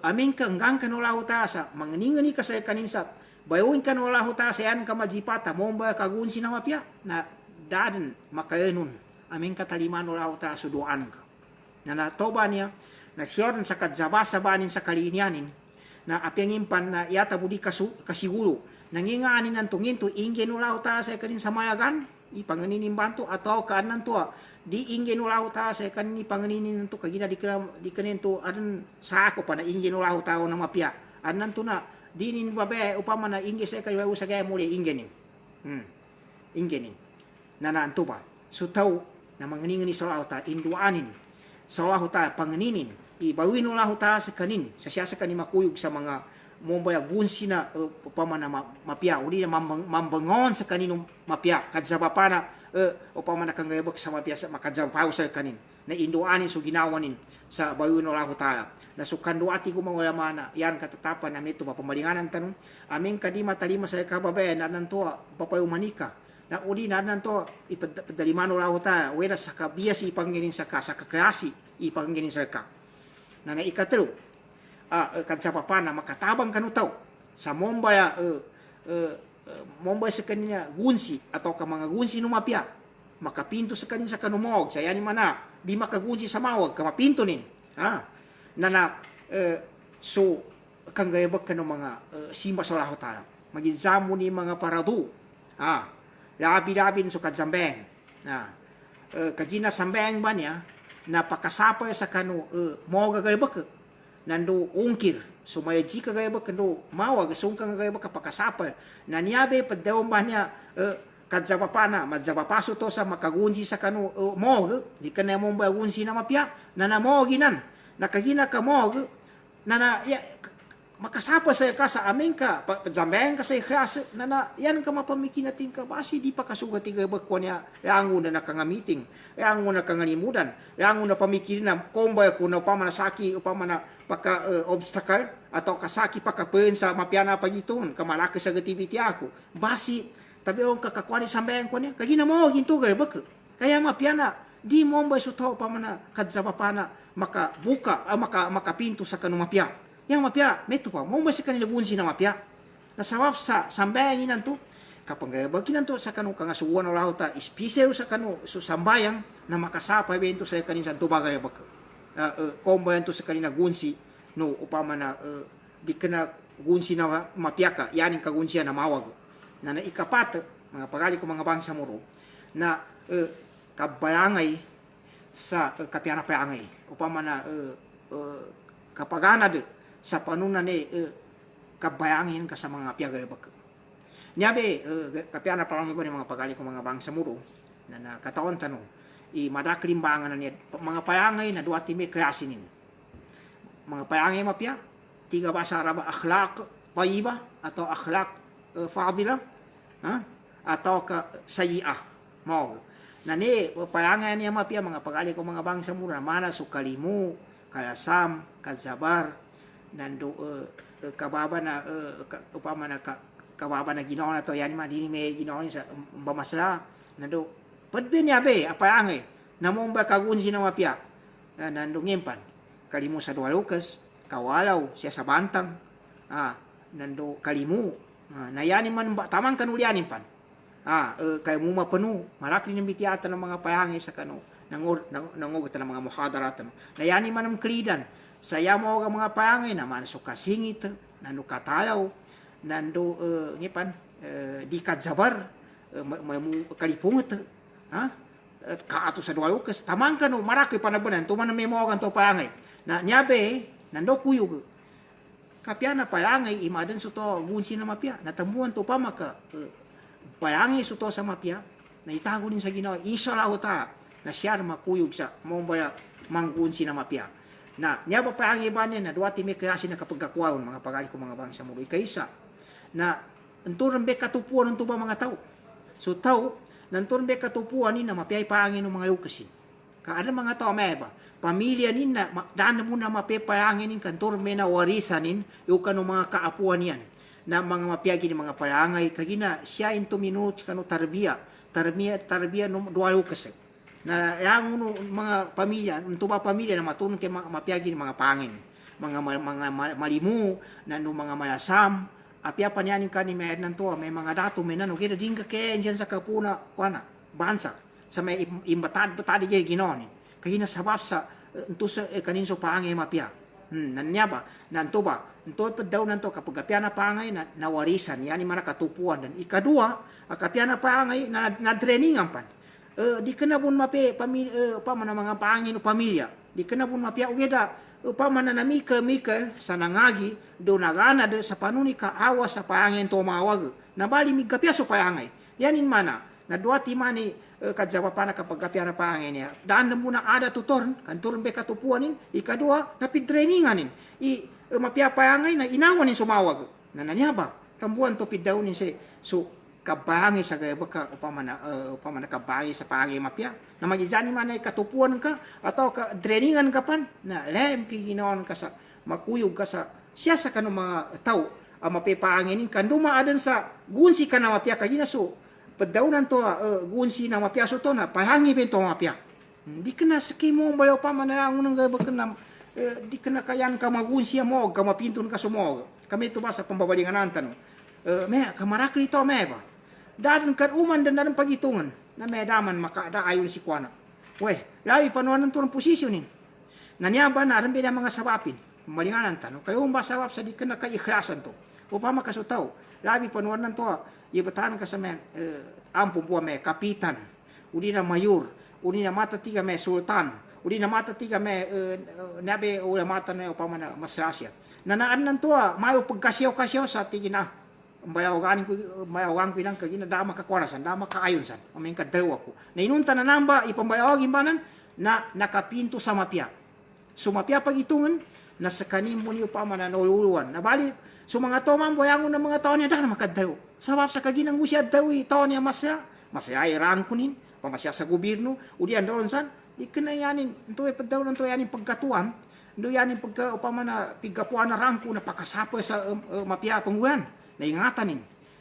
amin ka ngang kanola hota sa manginingani ka sa kaninsa bayuin kanola hota sa yan ka majipata momba kagunsi na mapya na daden makaenun amin katalimano la hota sa doan ka na natoba niya na siyon sa kadzabasa banin sa kalinyanin na apyangin pan na yata budi kasigulo nangingaanin ng tungin to inggen ulaw ta sa kanin sa mayagan ipanganinin banto atau kaanan to di inggen ulaw ta sa kanin ipanganinin to kagina di kanin to adan sa ako pa na inggen ulaw ta na mapya anan to na dinin babe upama na ingge sa kaliwa sa gaya muli inggenin na naanto ba so taw na manganingan ni sa ulaw ta induanin sa ulaw ta panganinin ibawin ulah ta sa kanin sa siya sa kanin makuyog sa mga mombaya gunsi na upama na mapya uli na mambangon sa kaninong mapya kadzabapa na upama na kanggayabak sa mapya sa makadzabapaw sa kanin na induanin so ginawanin sa bawin ulah ta na sukando ati kumawala yan katatapan na mito pamalinganan tanong aming kadima talima sa kababayan na nanto papayumanika na uli na nanto ipadaliman ulah ta wala sa kabiya si ipanginin sa kaklase ipanginin sa ka na ikatlo kadsapapana makatabang kanutaw sa mombaya mombay sa kanina gunsi atau ka mga gunsi numapya makapinto sa kanin sa kanumog sa yani mana di makagunsi sa mawag kamapinto nin so kanggayabag ka ng mga simba sa laho tala magizamo ni mga paradu labi-labi so kadzambeng kagina sambeng ba niya napakasapay sa kanu mo gagayabak nando ungkir so may jika gayabak kanu mawag sungkang gayabak kapakasapay na niyabe padawang ba niya kadzabapana madzabapaso to sa makagunsi sa kanu mog di kana mo ba gunsi na mapya na moginan nakagina ka mog na ya, makasapa sa ka sa amin ka pajambayan ka sa ikhlas na yan ka mapamikinating ka basi di pa kasugati ka bakwa niya yango na nakangamiting yango na kangalimudan yango na pamikirin na komba ko na pamanasaki upamana paka obstacle atau kasaki pakapen sa mapiana pagiton kamalaki sa activity ako basi tabi on kakakwani sambayan ko niya kagina mo ginto ka bak kaya mapiana di mo ba suto pamana kadzabapana makabuka makapinto sa kanu mapia yang mapia metu pa mo ba sa kanila bunsi na mapia nasawap sa sambayan inan to kapag baginan to sa kanu kangasuwan o ta ispiseo sa kanu so sambayang na makasapa bento sa kanin sa tubagay bak kombayan to sa kanina gunsi no upama na di kena gunsi na mapiaka yanin ka gunsi na mawag na ikapat mga pagali ko mga bangsa muro na kabayangay sa kapiana payangay upama na kapagana de sa panunan ni kabayangin ka sa mga piagal bak nyabe kapiana payangay ba ni mga pagali ko mga bangsa muro na nakataon tanong madaklimbangan na niya mga payangay na duwati may klasinin mga payangay mapya tiga bahasa Arab akhlaq tayyiba atau akhlaq fadila atau ka sayi'ah mo na ni payangay niya mapya mga pagali ko mga bangsa mura mana sukalimu kalasam kadzabar nando kababa na upama na kababa na ginawa na to yan madini may ginawa sa bamasla nando padbin ya be apa angay namong ba kagunsi na mapya nando ngimpan kalimu sa dua lukas kawalaw siya sa bantang nando kalimu na yani man tamang kanulianin pan kay mo mapanu malaki ng bitiatan ng mga payangay sa kanu nangugot ng mga muhadarat na yani man ang kridan saya mo ang mga payangay naman so kasingit nando katalaw nando ngipan di kadzabar may kalipungot kaato sa dua lukas tamang kanu maraki panabanan tuman na may mo ang to payangay na nyabe nando kuyog kapiana payangay imadan so to gunsi na mapya natambuan to pa maka payangay so to sa mapya na itago din sa ginawa inshallah ta na siya makuyog sa mombaya manggunsi na mapya na nyaba payangay ba niya na duwati may klase na kapagkakuwaon mga pagali ko mga bangsa mo kaysa na enturang be katupuan ng tuba mga tao so tao nanturang be katupuan ni na mapyay payangay ng mga lukasin kaada mga tao may ba pamilya nin na daan mo na mapepayangin nin kantor may na warisanin yung kano mga kaapuan yan na mga mapyagi ni mga palangay kagina siya into minutes kano tarbiya no dualo kasi na yang mga pamilya unto ba pamilya na matulong kay mapyagi ni mga pangin mga malimu nano mga malasam apya panyanin ka ni may nanto may mga dato may nano kaya din ka kaya diyan sa kapuna kuana bansa sa may imbatad di ginoon kagina sabab sa unto sa kanin so paangay mapya nanya ba nanto ba unto pa daw nanto kapag apya na paangay na nawarisan yani man katupuan dan ikadua akapya na paangay na trainingan pan di kena pun mape pamilya pamana mga paangin pamilya di kena pun mapya ugeda pamana na mika sa nangagi do nagana de sa panuni ka awas sa paangin to mawag na bali migapya so paangay yanin mana na duati mani kadzabapana kapag kapya na paangin niya daan na muna ada tutor kantor be katupuanin ikadua na pidtraininganin mapya paangay na inawanin sumawag na nanyaba tambuan to pidawnin so kabangi sa gaya baka upamana kabangi sa paangay mapya na magijani man ay katupuan ka atau ka trainingan ka pan na lem kiginaon ka sa makuyog ka sa siya sa kanong mga tao mapipaanginin kan dumaadan sa gunsi ka na mapya kagina so padawnan to gunsi na mapya so to na pahangi bento mapya di kana sakimo balaw pa manang unang gaya baka na di kana kayan ka magunsi mo ka mapintun ka sumog kami to ba sa pambabalingan tanong me kamarakli to me ba dadan kan uman dan dadan pagitungan na may daman makaada ayon si kuana we lawi panuan to ng posisyon nin nanyaba na rin na mga sabapin malinganan tanong kayo ba sabap sa di kana kay ikhlasan to upama kasutaw labi panuan to ibatan ka sa may ampun po may kapitan udi na mayor udi na mata tiga may sultan udi na mata tiga may nabe ula mata na upama na masasya nanaan to mayo pagkasyaw sa tigina mayawagan ko nang kagina dama ka kwanasan, dama ka ayon san, amin ka dawa ko. Na inunta na namba, ipambayawagin banan, na nakapinto sa mapya. So mapya pagitungan, na sa kanin mo niyo pa mananululuan. Nabali, so mga tomang boyangon ng mga tao niya, dahil makadaw. Sabab sa kaginang gusya daw, tao niya masya ay rangkunin, pamasya sa gobyerno, udian daw san, di kanayanin, ito ay padaw lang ito yanin pagkatuan, ito yanin pagka, upamana, pigkapuan na rangko, na pakasapoy sa mapya pangguyan.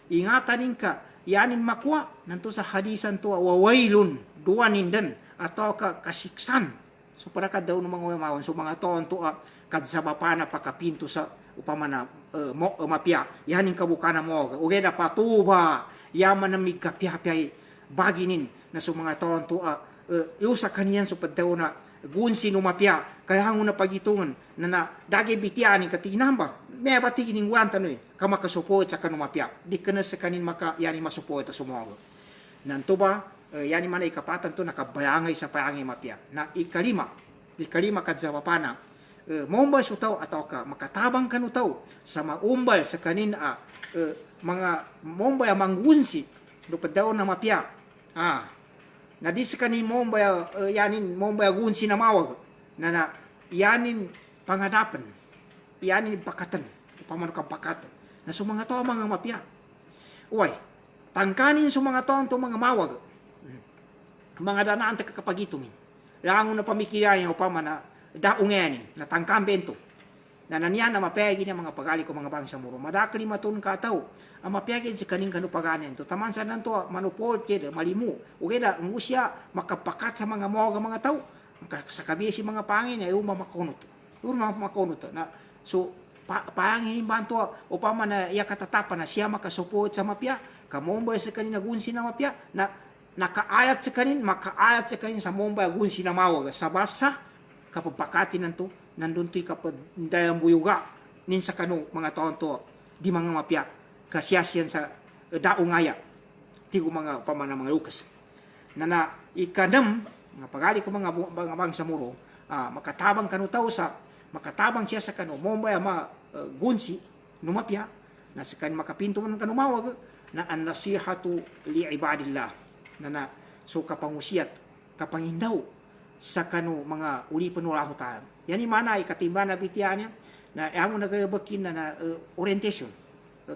Ingatanin ka, yanin makwa, nanto sa hadisan to, wawailun, duwanin din, atau kasiksan. So para ka daw ng mga umawan, so mga toon to, kadsabapana pakapinto sa upamana mapya, yanin kabukana mo, uge na patuba, yaman na migkapya-pya, baginin, na so mga toon to, iusa kaniyan so padaw na, gunsi no mapya, kaya hango na pagitungan, na dagi bitianin katinamba, may bati kiningwan tanoy, kamakasupo sa kanumapya, di ka na sa kanin maka, yani masupo ito sumogo. Nanto ba, yani mana ikapatan to, nakabayangay sa payangay mapya, na ikalima kadzabapana, maumbal su tao atau ka makatabang kanu tao sa maumbal sa kanin mga maumbal mangunsi do padaw na mapya na di sa kanin maumbal yanin maumbal gunsi na mawag na yanin pangadapan yanin pakatan upamano ka pakatan na sa mga tao mga mapya uy tangkanin sa mga tao to mga mawag mga danaan ta kakapagitungin langon na pamikiran yung upamana daungenin na tangkam bento na naniyan na mapegi niya mga pagali ko mga bangsa muro madakli matun ka tao ang mapegi sa kaning kanu paganen to taman sa nanto manupol kede malimu ugeda ngusya makapakat sa mga moga mga tao sa kabisi mga pangin ay makonot na so pangin banto upama na iya katatapan na siya makasupot sa mapya kamombay sa kanin nagunsi na mapya na nakaalat sa kanin sa mombay gunsi na mawag sa basa kapapakati nanto nandun to'y kapag dayang buyuga nin sa kanu mga taon to di mga mapya kasyasyan sa daungaya tigo mga pamana mga lukas na ikanam mga pagali ko mga bangsa muro makatabang kanu tao sa makatabang siya sa kanu mombay ama gunsi numapya na sa kan makapinto man kanu mawag na an nasihatu li ibadillah na so kapangusiat kapangindaw sa kanu mga uli penulaho tayo. Yan ni mana ay katimba na bitianya na ang nagabakin na orientation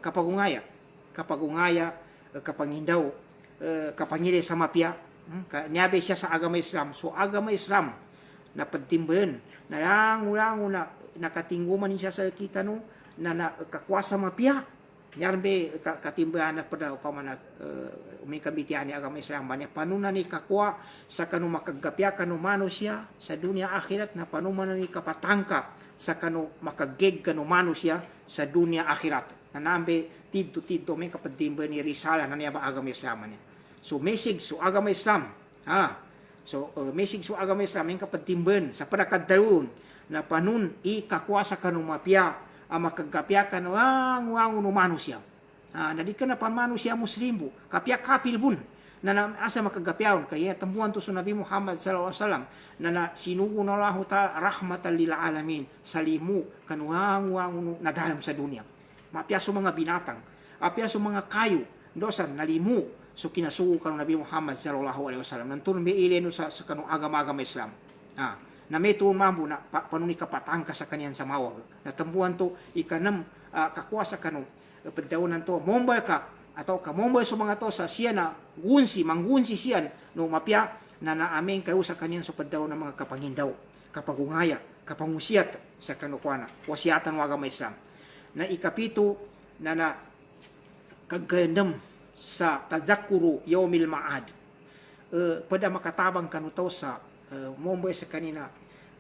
kapagungaya kapangindaw kapangile sa mapya niabe siya sa agama Islam. So agama Islam na pagtimbahan na lango na nakatingguman siya sa kita no na kakwasa mapya Yarbe katimbahan na pada upamana umikabitian ni agama Islam banyak panunan ni kakwa sa kanu makagapya kanu manusia sa dunia akhirat na panuman ni kapatangka sa kanu makageg kanu manusia sa dunia akhirat na nambe tidto may kapatimbahan ni risala na niya ba agama Islam niya so message so agama Islam message so agama Islam yung kapatimbahan sa padakadalun na panun kakwa sa kanu mapya makagapya ka na wangun manusia. Nadi ka na pa manusia muslimbo. Kapya kapil bun. Na asa makagapyaon. Kaya tambuhan to sa Nabi Muhammad sallallahu alaihi wasallam. Na sinugo na Allah ta rahmatan lil alamin. Salimu kan wangun nadayam sa dunia. Mapya so mga binatang. Apya so mga kayo. Dosan nalimu. So kinasugo kan Nabi Muhammad sallallahu alaihi wasallam. Nantun may ileno sa kanong agama-agama Islam. Na may tumambo na panuni kapatangka sa kanyan sa mawag. Natambuhan to ikanam kakuasa kanu pagdaunan to mombay ka atau kamombay sa mga to sa siya na mangunsi siyan no mapya na naamin kayo sa kanyan sa pagdaw ng mga kapangindaw kapagungaya kapangusiat sa kanukwana wasiatan ng agama Islam na ikapito na kagandam sa tadzakuru yaumil ma'ad pada makatabang kanuto sa mombay sa kanina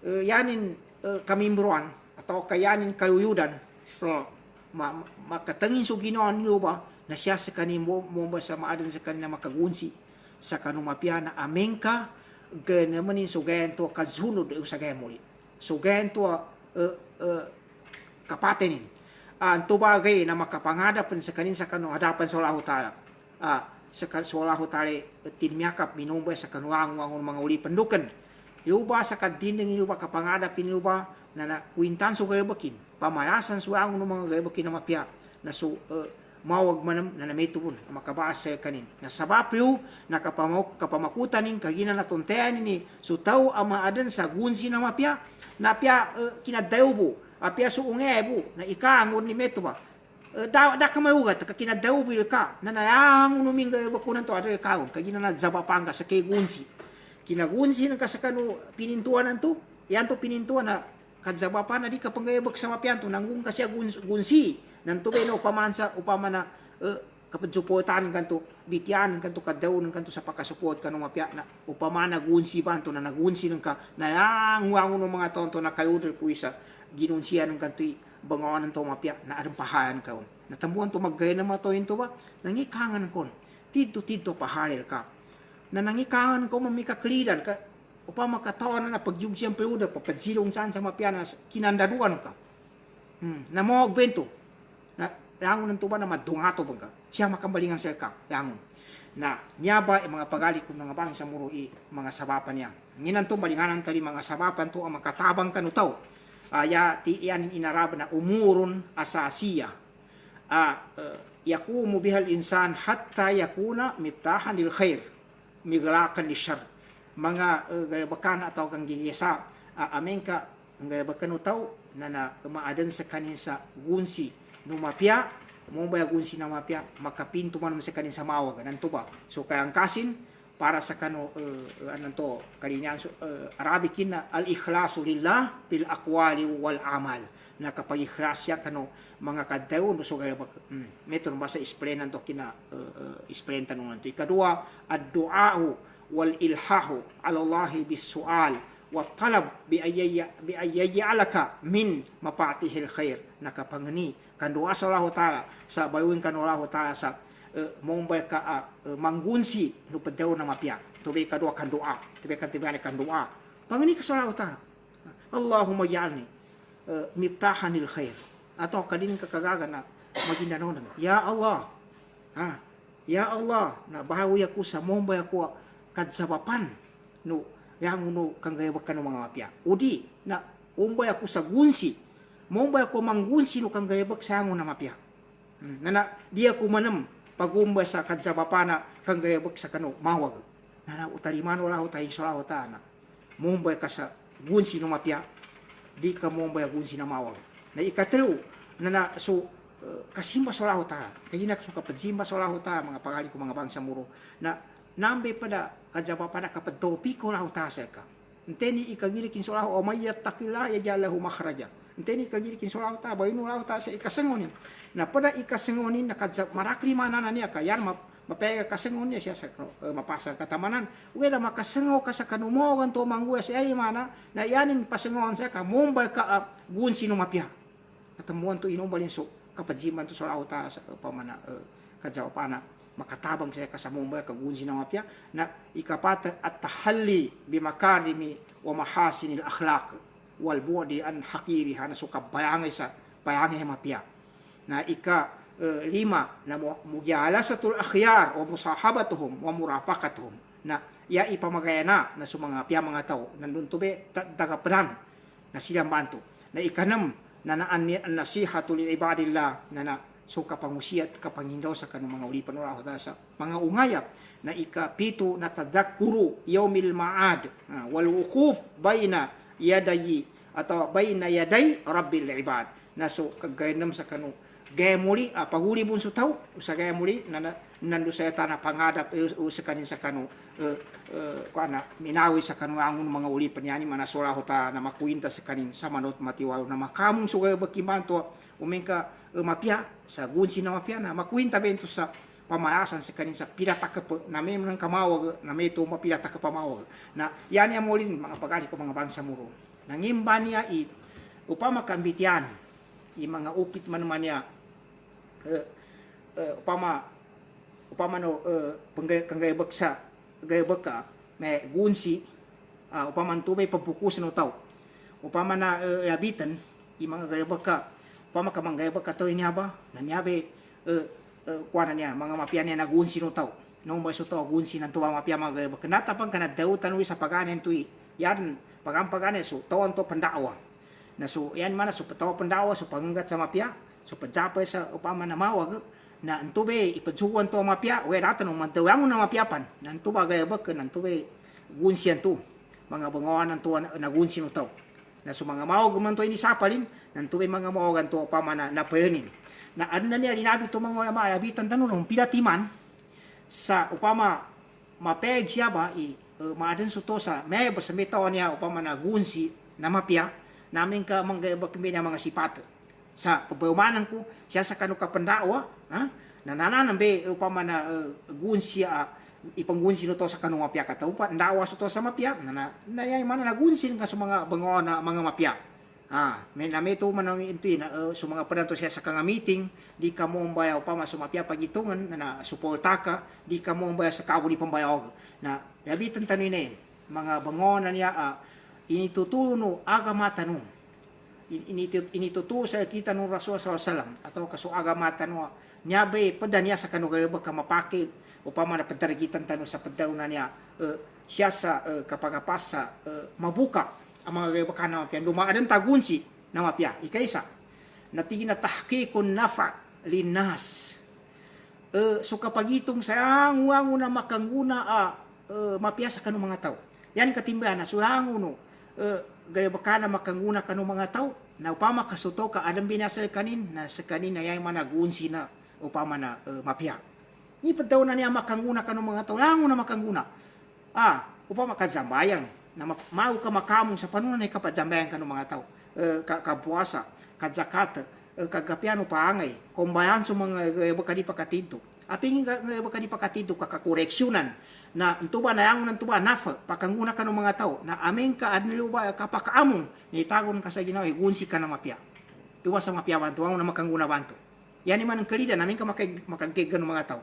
yanin kamimbruan atau kayanin kayuyudan so makatangin so ginawa nilo ba na siya sa kanin mombay sa maadan sa kanina makagunsi sa kanumapya na amengka ganamanin so gayan to kazunod sa gayan muli so gayan to kapatenin ang tubagay na makapangadapan sa kanin sa kanu hadapan sa Allah Ta'ala sa Allah Ta'ala tinmiyakap minumbay sa kanuang mga uli pendukan luba sa kadinding luba kapangadapin luba na kuintan so gayabakin pamalasan so ang mga gayabakin na mapya na so mawag manam na nameto pun makabasa kanin na sabapyo na kapamakutan kagina na tontean ni so tao amaadan sa gunsi na mapya na pya kinadayo bu apya so ungebu na ikangon ni meto ba da kamayugat ka kinadayo bil ka na nayang unuminga bakunan to ada kaon kagina na zabapanga sa kay gunsi kinagunsi ng kasakano pinintuan to yan to pinintuan na kadzabapan na di kapanggayabag sa mapyan to nanggung kasya gunsi nanto beno pamansa upama na kapadsuportan kanto bityan kanto kadaw ng kanto sa pakasuport kanong mapya na upama na gunsi banto na nagunsi ng ka na langwango ng mga tonto na kayudel puisa ginunsiya ng kanto bangawan ng to mapya na adang pahayan kaon natambuan to maggaya na mga to ba nangikangan kon tidto pahalil ka na nangikangan ko mamikaklidan ka upama katawan na pagyugsiyang peluda papadsilong saan sa mapya na kinandaduan ka na mo bento na langon ng tuba na madungato bangka siya makambalingan sa ka langon na nyaba mga pagali kung mga bang sa muro mga sabapan niya nginan to balinganan tali mga sabapan to ang makatabang kanutaw ya ti iyan inarab na umurun asasiya yakumu bihal insan hatta yakuna miftahan lil khair miglakan li syar mga galabakan atau kang gigisa amen ka ang galabakan utaw na maadan sa kanin sa gunsi numapya mo ba gunsi na mapya makapinto man sa kanin sa mawag nanto ba so kayang kasin para sa kano ananto kaninya arabikin na al ikhlasu lillah bil aqwali wal amal na kapag ikhlasya kano mga kadaw no so galabak meton ba sa explain nanto kina explain tanong nanto ikadua ad-du'a wal ilhahu ala Allah bis su'al wa talab bi ayyalaka min mafatihil khair nakapangani kan doa sa Allah taala sa bayuin kan Allah taala sa mombay ka manggunsi no pedaw na mapya tubi ka doa kan doa tubi kan tibane kan doa pangani ka sa Allah taala Allahumma ja'alni miftahanil khair atau kadin ka kagaga na magindanaw ya Allah ya Allah na bahawi ako sa mombay ako kadsabapan no yang no kanggayabak ka ng mga mapya udi na umbay ako sa gunsi mombay ako manggunsi no kanggayabak sa angon na mapya na di ako manam pagumbay sa kadzabapana kanggayabak sa kano mawag na utaliman wala ho tayo sa na mombay ka sa gunsi no mapya di ka mombay gunsi na mawag na ikatlo na so kasimba sa Allah ta kaya na so kapadsimba sa Allah ta mga pagali ko mga bangsa muro na nambe pada kadzabapana kapag topi ko Allah ta sa ka Enteni ikagirikin solahu o mayattaqillah yajallahu makhraja. Enteni ikagirikin solahu ta bayinu lahu ta sa ikasengonin. Na pada ikasengonin nakadza marakli manana niya kayan mapega kasengonin siya sa mapasa katamanan. Ueda makasengo ka sa kanumogan to mangguya siya mana na yanin pasengon sa ka mumbay ka gun sino mapya. Katamuan to inombalin so kapajiman to solahu ta sa pamana kadzapana makatabang saya kasamumbay kagunsi na mapya na ikapat at tahalli bimakarimi wa mahasinil akhlaq wal bu'di an hakiri hana suka bayangay sa bayangay mapya na lima na mujalasatul akhyar wa musahabatuhum wa murafaqatuhum na ya ipamagayana na sumanga pya mga tao nandun tube tagapran na silang bantu na ikanam na naan nasihatul ibadillah na so kapangusiat kapangindaw sa kanong mga ulipan uraho sa mga ungayap na ikapito na tadakuru yaumil ma'ad wal wukuf bayna yadayi atau bayna yaday rabbil ibad na so kagayanam sa kanong gaya muli paguli bunso tao sa gaya muli na nando sa tanah pangadap sa kanin sa kanong kuana minawi sa kanong angon mga ulipan yani manasuraho ta na makuinta sa kanin sa manot matiwaw na makamong sugay bakimanto umengka mapya sa gunsi na mapya na makuinta bento sa pamalasan sa kanin sa pirata ka na may mga kamawag na may to mapirata ka pamawag na yan amolin mga pagari ko mga bangsa muro nangimba niya upama kambitian mga upit man niya upama no panggayabag sa gayabag ka may gunsi upama tubay pagpukus no tao upama na labitan mga gayabag ka pama kamanggay ba katoy niya ba nanyabe kuana niya mga mapya niya nagunsi no taw no ba so taw gunsi nan tuwa mapya mga ba kanata pang kana daw tanwi sa paganen tuy yan pagampagane so tawon to pandawa na so yan mana so pataw pandawa so pangat sa mapya so pajapay sa upama na mawag na entube ipajuan to mapia we datan mantawangon na mapiapan nan tuba gaya bak nan tube gunsian tu mga bangawan to na gunsin to na sumanga mao gumanto ini sapalin nan tube mga mao ganto pamana na penin na adna ni alinabi to mga maabi tantanong pilatiman sa upama mapeg siya ba maaden suto sa may basamito niya upama na gunsi na mapia namin ka manggayabak kami na mga sipat sa pabaumanan ko siya sa kanu kapandawa nanananan be upama na gunsi ipanggunsi no to sa kanu mapia kataupa ndawa suto sa mapia na yan mana na gunsi ka sa mga bango na mga mapia may nameto man ang intuin sa mga padanto siya sa kanga meeting di ka mo umbaya upama sa mapia pagitungan na suporta ka di ka mo umbaya sa kabo di pambayog na yabitan tanin mga bango na niya initutuno agama tanong initutuo sa kita nung Rasul sallallahu atau kaso agama tanong niya ba padanya sa kanugayabag ka mapakit upama na padaragitan tanong sa padaw na niya siya sa kapagapasa mabuka ang mga gayabak na mapya dumaan tagunsi na mapya ikaisa natigin na tahkikun nafa linas so kapag itong sayang na makanguna mapya sa kanong mga tao yan katimbahan na suhanguno gayabakana makanguna kanong mga tao na upama kasuto ka adam binasal kanin na sa kanin na yung managunsi na upama na mapya ipadaw na niya makanguna kanong mga tao lango na makanguna upama kadzambayang na mau ka makamong sa panunan ay kapadjambayang kanong mga tao kapuasa kadzakat kagapiano paangay kumbayan sa mga gayabakani pakatinto aping gayabakani pakatinto kakakoreksyonan na entuba na yang nantuba nafa pakanguna kanong mga tao na aming ka adniluba kapakaamong ni tagon ka sa Ginoo igunsi ka na mapya iwas sa mapya bantu ang na makanguna bantu yan man ang kalida namin ka makagkig kanong mga tao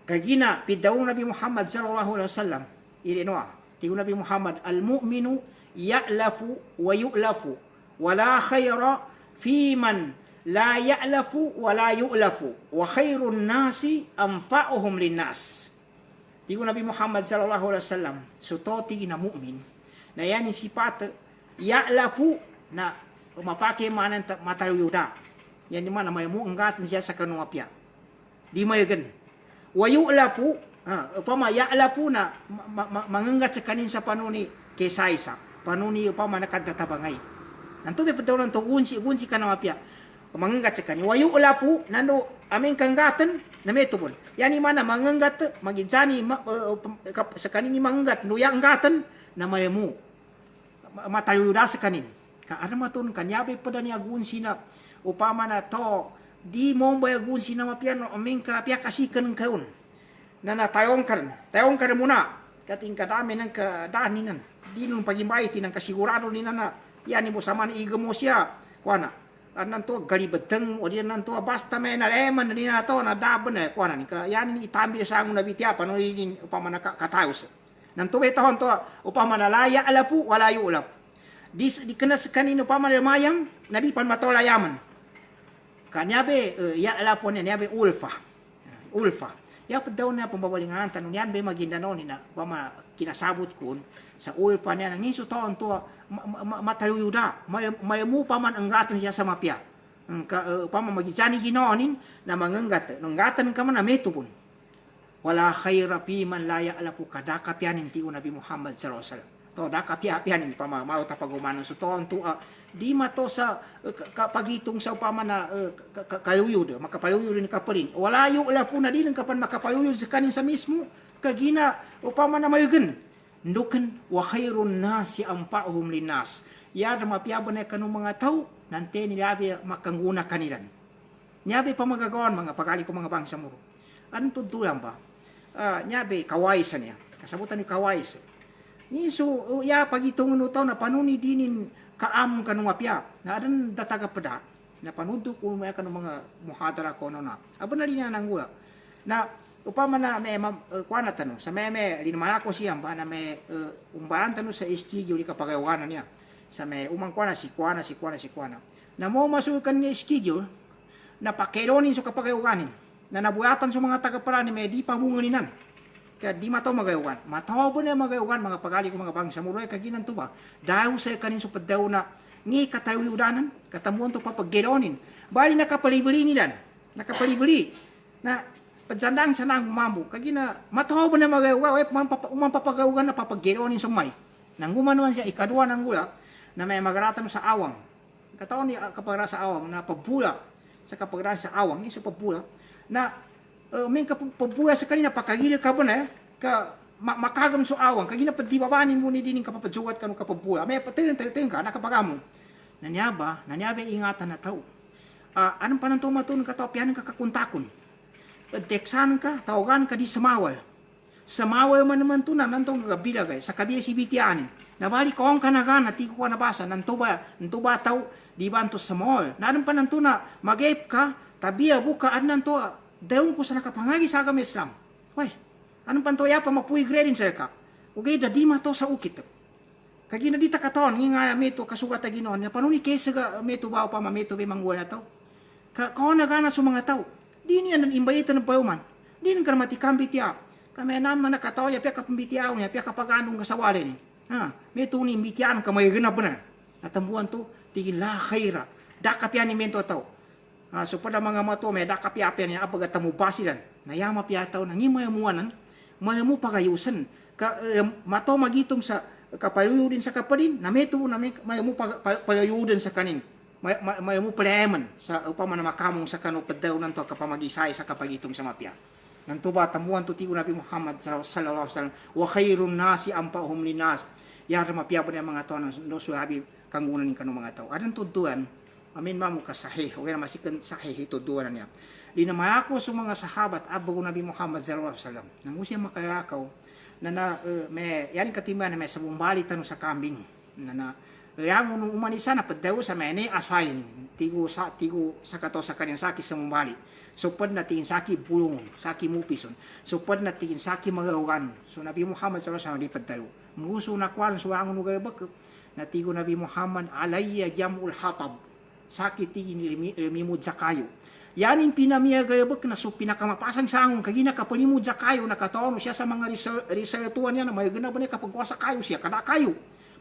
kagina pidawong Nabi Muhammad sallallahu alaihi wasallam irinoa tigo Nabi Muhammad al-mu'minu ya'lafu wa yu'lafu wala khayra fi man la ya'lafu wa la yu'lafu wa khairun nasi anfa'uhum linnas. Tigo Nabi Muhammad sallallahu alaihi wasallam sutoti na mu'min na yan sipat ya'lafu na mapake manan mataluyuda yan di mana may muanggat siya sa kanong apya di mayagan wa yu'lafu upama ya'lafu na mangangat sa kanin sa panuni kesaysa panuni upama nakadatabangay nanto be padaw nanto unsi ka na mapya mangangat sa kanin wa yu'lafu nando aming kanggatan na metubon yani mana mangangat magijani sa kanin ni mangangat nuya anggatan na maymu matayuda sa kanin ka armatun kanyabe pada ni agunsi na upama na to di mo bay agunsi na mapiano aming ka pia kasikan kaun na natayong kan muna kating kadami ng kadaninan di nung pagimbay tinang kasigurado ni na yani mo sama ni igamo siya kuana nanto galibeteng o diyan nanto basta may naleman ni na to na daban eh kuana ni ka yani ni itambi sa ngun nabitya pano ni upama na katayos nanto betahon to upama na laya alapu wala yulap di kana sa kanino upama na mayang nadipan matola yaman kanyabe ya alapu niya be ulfa ya padaw na pambabalingan tanong yan be magindano ni na upama kinasabot kun sa ulpa niya nang iso taon to mataluyuda mayamu pa man anggatan siya sa mapya upama magijani ginonin na manganggat nanggatan ka man na metubon wala khayra fi man la ya'lafu kadaka pianin ti Nabi Muhammad sallallahu alaihi wasallam to daka pianin pama mao ta pagumanon so taon to di mato sa kapagitong sa upama na kaluyud makapaluyud ni kapalin wala yu'lafu na din kapan makapaluyud sa kanin sa mismo kagina upama na mayugan nduken wa khairun nasi anfa'uhum linnas ya mapiaban ay kanong mga tao nante nilabi makanguna kanilan nyabe pa magagawan mga pagali ko mga bangsa mo anong tutulang ba nyabe kawaisan niya kasabutan ni kawais niso ya pagitong no tao na panuni dinin kaamong kanong apya na adan dataga pada na panudo ko may kanong mga muhadara ko no na aba na rin na nanggula na upama na may kuana tanong sa may linmalako siya ba na may umbaan tanong sa schedule kapagawanan niya sa may umang kuana si kuana na mo masukan ni schedule na pakeronin so kapagawanin na nabuhatan sa mga tagaparani may di pamunganinan kaya di mataw magayawan mataw ba na magayawan mga pagali ko mga bangsa muroy kaginan to ba dahil sa kanin so padaw na ni katayudanan katamuan to papaggeronin bali na kapalibili nilan nakapalibali na pajandang sanang mambu kagina mataw ba na magawa umampapagawa na papaggeronin sumay nang gumanuan siya ikadua ng gula na may magaratan sa awang kataon ni kapagara sa awang na pabula sa kapagara sa awang ni sa pabula na may kapabula sa kanina pakagili ka ba na ka makagam so awang kagina padibabanin mo ni dining kapapajugat kanu kapabula may patilin ka nakapagamo nanyaba ingatan na tao anong pananto matun ka tao pianin ka kakuntakon teksan ka tawagan ka di samawal man naman to na nantong gabila gay sa kabiya si bitianin nabali ko ang kanagana ti ko nabasa nanto ba tao di ba anto sa mall naran pa nanto na mag-ape ka tabiya buka adnan to dayon ko sa nakapangagi sa agam Islam way anong panto ya pa mapuy grading sa ka ugay da di mato sa ukit kagina di takaton nga meto kasugat ginon na panuni kesa ga meto ba pa mameto be mangwa na to ko nagana sa mga tao di niya nan imbayita ng payuman di nang karamati kambitya kami naman nakataw ya pia kapambityaw niya pia kapaganong kasawali ni meto ni imbityan ka may ganap na natambuan to tigin la khaira dakapyan ni mento taw so pada mga mato may dakapyan niya apaga tamubasilan nayama pya taw nang imayamuanan mayamu pagayusan ka mato magitong sa kapaluyo din sa kapadin na meto na mayamu pagayo din sa kanin mayamu palayaman sa upama na makamong sa kanu padaw nanto kapamagisay sa kapagitong sa mapya nanto ba tamuan to ti Nabi Muhammad sallallahu alaihi wasallam wa khairun nasi ampahum linas yar mapya ba mga tawo no suhabi kangunan ni kanu mga tao adan tuduan amin mamu ka sahih o na masikan sahih tuduan niya di na mayako sa mga sahabat abu Nabi Muhammad sallallahu alaihi wasallam nang usya makalakaw na may yan katimban na may sabumbali tanu sa kambing na yang umanisa na padaw sa mene asayin tigo sa kato sa kanyan saki sa mumbali so pad na tingin saki bulungon saki mupison so pad na tingin saki magawan so Nabi Muhammad sallallahu alaihi wasallam di padaw muso na kwan so ang nugabak natigo Nabi Muhammad alayya jamul hatab sakit tingin limimud sa kayo yanin pinamiya gayabak na so pinakamapasang sangong kagina kapalimud sa kayo nakataon siya sa mga risaltuan niya na may ganap niya kapag sa kayo siya kada kayo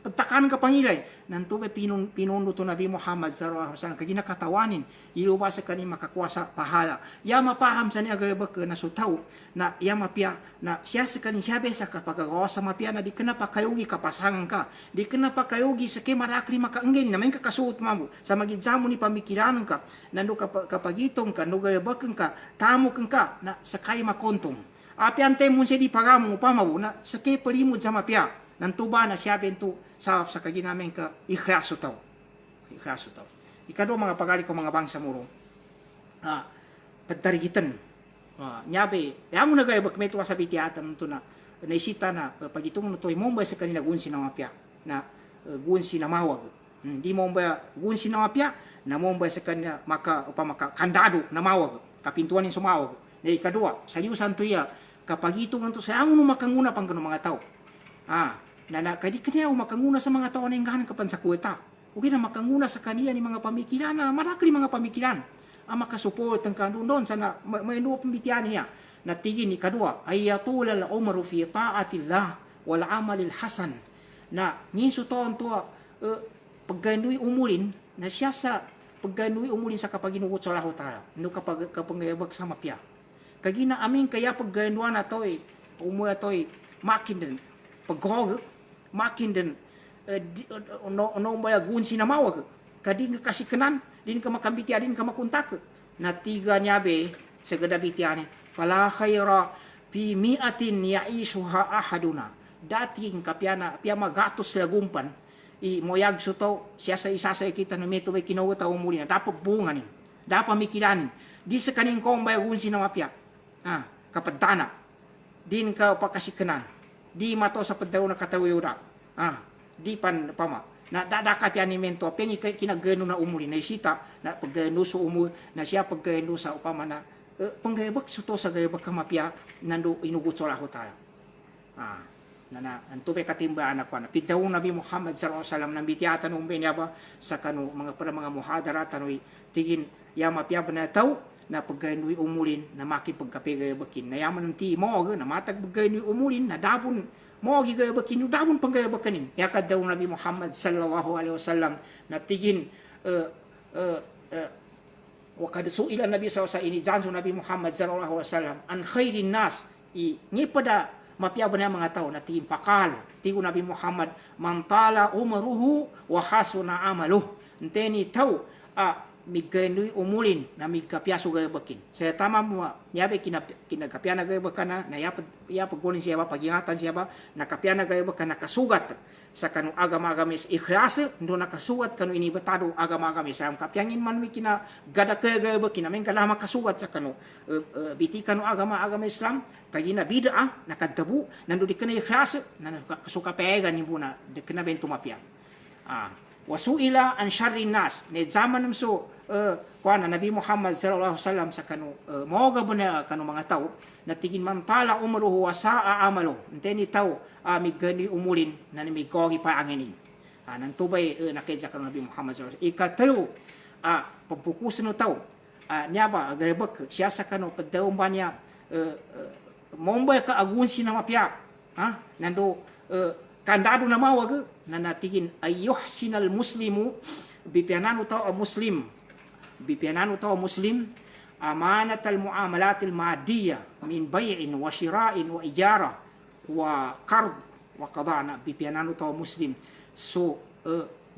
pagtakan ka pangilay nanto may pinuno to Nabi Muhammad sallallahu alaihi wasallam kagina katawanin iluwa sa kani makakuasa pahala yama paham sa niya gayabak na sutaw na yama pia na siya sa kani siya sa kapagagawa sa mapia na di kana pa kayugi kapasangan ka di kana pa kayugi sa kemarakli makaanggen na may kakasuot mamu sa magidzamo ni pamikiran ka nando kapagitong ka no gayabak ka tamo ka na sa kay makontong api ante mun siya di pagamo pamabu na sa kay palimod sa mapia nanto ba na siya bento sa kaginamen ka ikhlaso taw ikado mga pagali ko mga bangsa muro padarigitan nyabe yang nagayabak meto sa bitiatan to na naisita na pagitong no toy mombay sa kanila gunsi na mapya na gunsi na mawag di mombay gunsi na mapya na mombay sa kanila maka kandado na mawag kapintuan ni sumawag na ikadua sayusan to ya kapagitong to sa ang makanguna pang mga tao na kadi kanya makanguna sa mga tao na inggahan kapan sa kuweta ugi na makanguna sa kaniya ni mga pamikilan na marakli mga pamikilan ang makasupport ang kanun sa may nuwa pambitiyan niya na tigin ni kadua ay yatulal umaru fi ta'atillah wal amalil hasan na nginso toon to pagganuy umulin na siya sa pagganuy umulin sa kapaginugot sa Allah Ta'ala no kapag ngayabag sa mapya kagina amin kaya pagganuan na to umuya to makin din paghog makin din no baya gunsi na mawag kading kasikanan din ka makambiti din ka makuntak na tiga nyabe sa gadabitian fala khaira fi mi'atin ya'ishuha ahaduna dating kapyana pia magatos sa gumpan moyag suto siya sa isa sa kita no meto may kinawata umuli na dapat bunganin dapat mikilanin di sa kaning kong baya gunsi na mapya kapadana din ka pakasikanan di mato sa pagdaw na katawiyuda di pan pama na dadaka pian ni mento pengi kinagano na umuli na isita na paggano so umu na siya paggano sa upama na panggayabak suto sa gayabak kamapya nando inugot sa Allah Ta'ala na anto pe katimbaan ako na pidaw Nabi Muhammad sallallahu alaihi wasallam nang bitiatan umbenya ba sa kanu mga para mga muhadara tanoy tigin ya mapya na taw na pagganuy umulin na makin pagkapegayabakin na yaman ng ti mo na matag pagganuy umulin na dabon mo gigayabakin yung dabon panggayabakanin yakad daw Nabi Muhammad sallallahu alaihi wasallam na tigin wa kad su'ila Nabi SAW ini jansu Nabi Muhammad sallallahu alaihi wasallam an khairin nas ni pada mapia benar mga tao na tingin pakalo tigo Nabi Muhammad mantala umruhu wa hasuna amaluh nteni tao migenui umulin na migkapiaso gaya bakin saya tama mo niabe kina kapiana gaya bakana na ya pagulin siya ba pagingatan siya ba na kapiana gaya bakana kasugat sa kanu agama-agama ikhlas ndo nakasugat kanu ini betado agama-agama Islam kapiangin man mi kina gada gaya bakin men kala makasugat sa kanu biti kanu agama-agama Islam kayina bid'ah nakadabu nando dikena ikhlas na kasuka pegan ni buna dikena bentu mapia wasuila an syarrin nas ne zaman so kuana Nabi Muhammad sallallahu alaihi wasallam sa kanu moga benar kanu mga tao na tigin mantala umruhu wa sa'a amalu enteni tao migani umulin na migogi pa anginin nan tubay nakeja kanu Nabi Muhammad sallallahu alaihi wasallam ikatelu pagbukusan no tao nyaba agalebek siya sa kanu padaum banya mombay ka agun sinamapya nando kandado na mawag na natigin ayyuhsinal muslimu bipiananu tao muslim amanatal muamalatil madiyah min bay'in wa shira'in wa ijara wa qard wa qadana bipiananu tao muslim so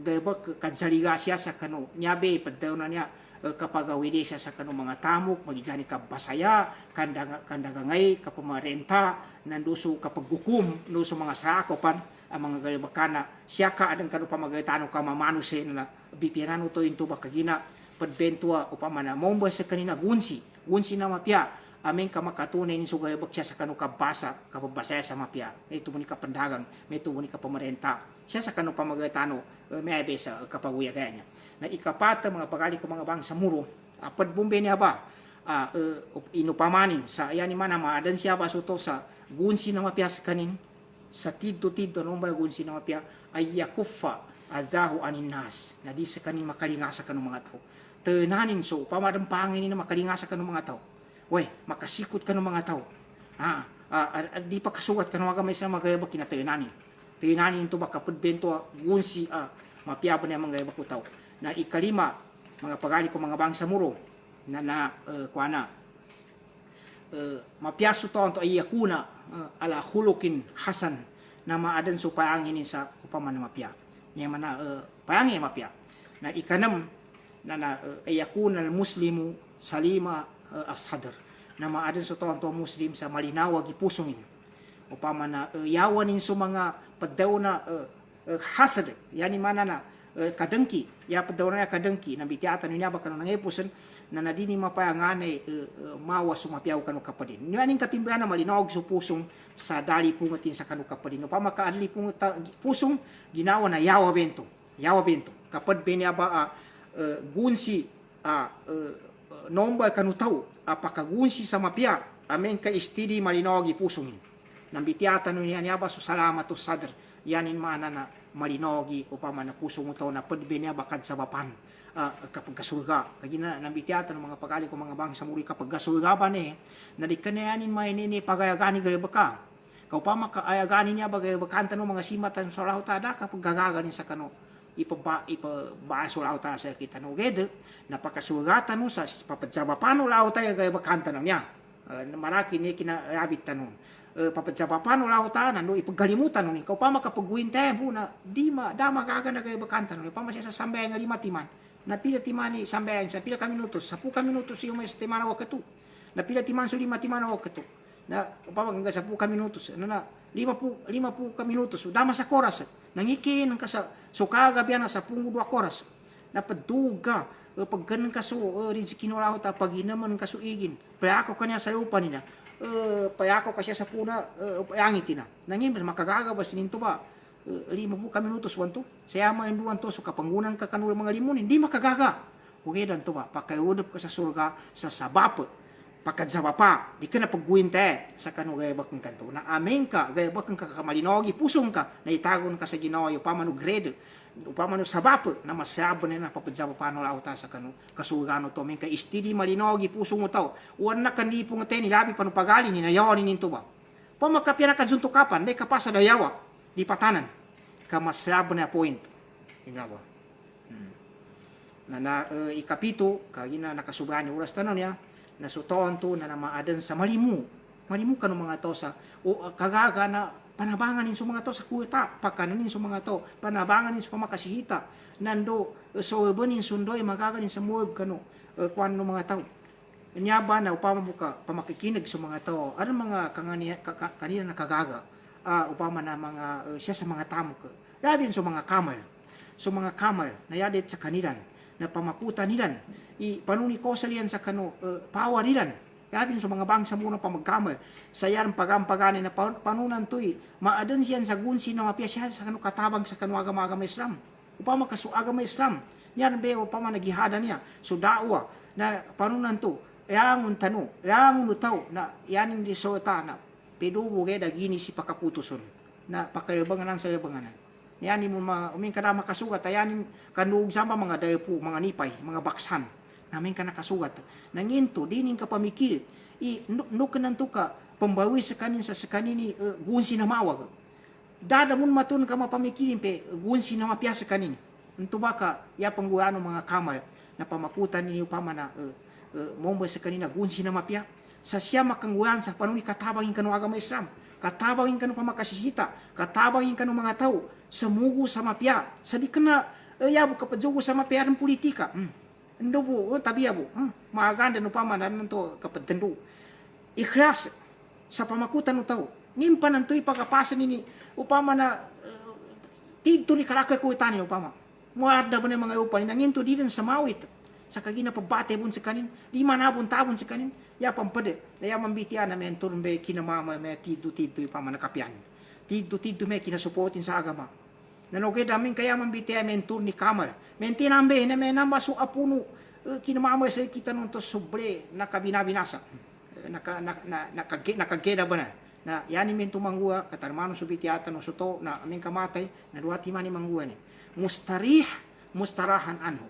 debak kadzaliga siya sa kanu nyabe padawna niya kapag awili siya sa kanu mga tamok magijani ka basaya kandaga ngay kapamarenta nanduso kapag gukum no sa mga sakopan ang mga galibakana siya ka adang kanu pamagaytano ka mamanuse na bipianano to into bakagina padbentua upamana momba sa kanina gunsi na mapya amin ka makatunay ni sugay bakya sa kanu kabasa kapabasaya sa mapya ito mo ni kapandagang may ito mo ni kapamarenta siya sa kanu pamagaytano may sa kapaguya kanya na ikapata mga pagali ko mga bangsa muro padbumbe niya ba inupamanin sa yani mana maadan siya ba suto sa gunsi na mapya sa kanin sa tidto nung ba gunsi na mapya ay yakuffa adahu anin nas na di sa kanin makalingasa kanong mga tao tenanin so pamadampangin ni na makalingasa kanong mga tao we makasikot kanong mga tao di pa kasugat kanong mga may sa magayabak kinatenanin to baka pudbento gunsi mapya ba niya mga ibak tao na ikalima mga pagali ko mga bangsa muro na kuana mapiaso to anto ayakuna ala khuluqin hasan na maadan so paangin sa upaman mapya nya mana paangi mapya na ikanam na ayakuna al muslimu salima as-sadr na maadan so to anto muslim sa malinaw gipusungin upaman na yawanin so mga padaw na hasad yani mana na kadengki ya padawna na kadengki na bitiatan niya baka nang epusen na nadini mapayangane mawa sumapiaw kanu kapadin ni aning katimbayan na malinog so pusong sa dali pungatin sa kanu kapadin no pamakaadli pusong ginawa na yawa bento kapad benya ba gunsi nomba kanu tau apaka gunsi sa mapia amen ka istidi malinog pusungin nang bitiatan niya ba so salamatus sadr yanin mana na malinogi upama na puso mo to na padbenya bakad sa bapan kapag kasurga kagina nambitiatan ng mga pagali ko mga bangsa muri kapag kasurga ba ni na di kanayanin may nini pagayagani gali baka kaupama kaayagani niya bagay bakanta no mga simatan sa lautada kapag gagaganin sa kano ipabaso lauta sa kita no gede na pagkasurgatan no sa papadjabapano lauta gaya bakanta no niya maraki ni kinayabit tanon papadjabapano lauta no ipagalimutan no ikaw pa makapagwin tempo na di dama kaga na gaya bakanta no pa masya sa sambay nga 5 timan na pila timani sambay sa pila ka minutos 10 minutos yung may timana wakatu na pila timan so 5 timana wakatu na upama nga 10 ka minutos ano na 5 ka minutos so dama sa koras nangikin ng kasa so kaga biya na 10 2 koras na paduga pag ganun kaso rin si kinulaho ta pag inaman kaso igin payako kanya sa upa nila payako kasi sa puna payangitin na nangin makagaga ba sininto ba 5 ka minutos wanto saya mainduan to so kapangunan ka kanula mga limon hindi makagaga ugedan to ba pakayudop ka sa surga sa sabap pakadzabapa di ka na pagguin te sa kanugay bakang kanto na amen ka gaya bakang kamalinogi pusong ka na itagon ka sa Ginoo upama no grade upama no sabap na masabo na papadzabapa no lauta sa kanu kasurgano to men ka istidi malinogi pusong mo taw wan na kandi pung te ni labi panu pagali ni nayawan ni to ba pamakapya na kajunto kapan may kapasa dayawa di patanan ka masabo na point ingawa ikapito kagina nakasubani oras tanon niya na sutoon to na namaaden sa malimu kanu mga to sa kagaga na panabangan sa mga to sa kuta pakananin sa mga to panabangan sa pamakasihita nando so benin sundoy magaganin sa muob kanu kwan no mga tao nya ba na upama buka pamakikinig sa mga to ano mga kanina nakagaga upama na mga siya sa mga tamo ko labin sa mga kamal na yadit sa kanilan na pamakutan nilan panuni ko salian sa kanu power nilan Yabin sa mga bangsa muna pa magkamay. Sayar pagampagani na panunan to'y maadan siyan sa gunsi na mapia siya sa kanu katabang sa kanu agama Islam. Upama kasu agama Islam. Yan be upama nagihada niya. So dawa na panunan to. Yangun tanu. Yangun utaw na yanin di sota na pedubo geda gini si pakaputuson. Na pakayabanganan sa yabanganan. Yanin mo uming kada makasugat. Yanin kanug sama mga dayapu, mga nipay, mga baksan. Namin ka nakasugat. Nanginto, dining ka pamikil. Nukanan to ka, pambawi sa kanin ni gunsi na mawag. Dadamun matun ka mapamikilin pe, gunsi na mapya sa kanin. Ito ba ka, pangguano mga kamal, na pamakutan ninyo pama na momba sa kanina, gunsi na mapya. Sa siya makangguan sa panuni katabangin ka ng agama Islam. Katabangin ka ng pamakasisita. Katabangin ka ng mga tao. Sa mugo sa mapya. Sa di ka na, yabo ka padyogo sa mapya ng politika. Ando po, tabiya po. Maaganda no pa man, to kapag tendo. Ikhlas sa pamakutan no tao. Nimpa nanto ipakapasan nini, upama na, tidto ni karakay ko itani, upama. Muarda ba na mga upan, nanginto di din sa mawit. Sa kagina pabate bun sa kanin, di manabon tabon sa kanin, ya pampade. Naya mambitian na mentor may kinamama, may tidto ipama nakapyan. Tidto may kinasupotin sa agama. Nanogay damin kaya mambitian mentor ni Kamal. Mentinambe na may namaso apuno kinamamay sa kita nung to sobre nakabinabinasa nakageda ba na yani men tumangua katarmano subitiata no soto na aming kamatay na duati mani mangguan mustarahan anhu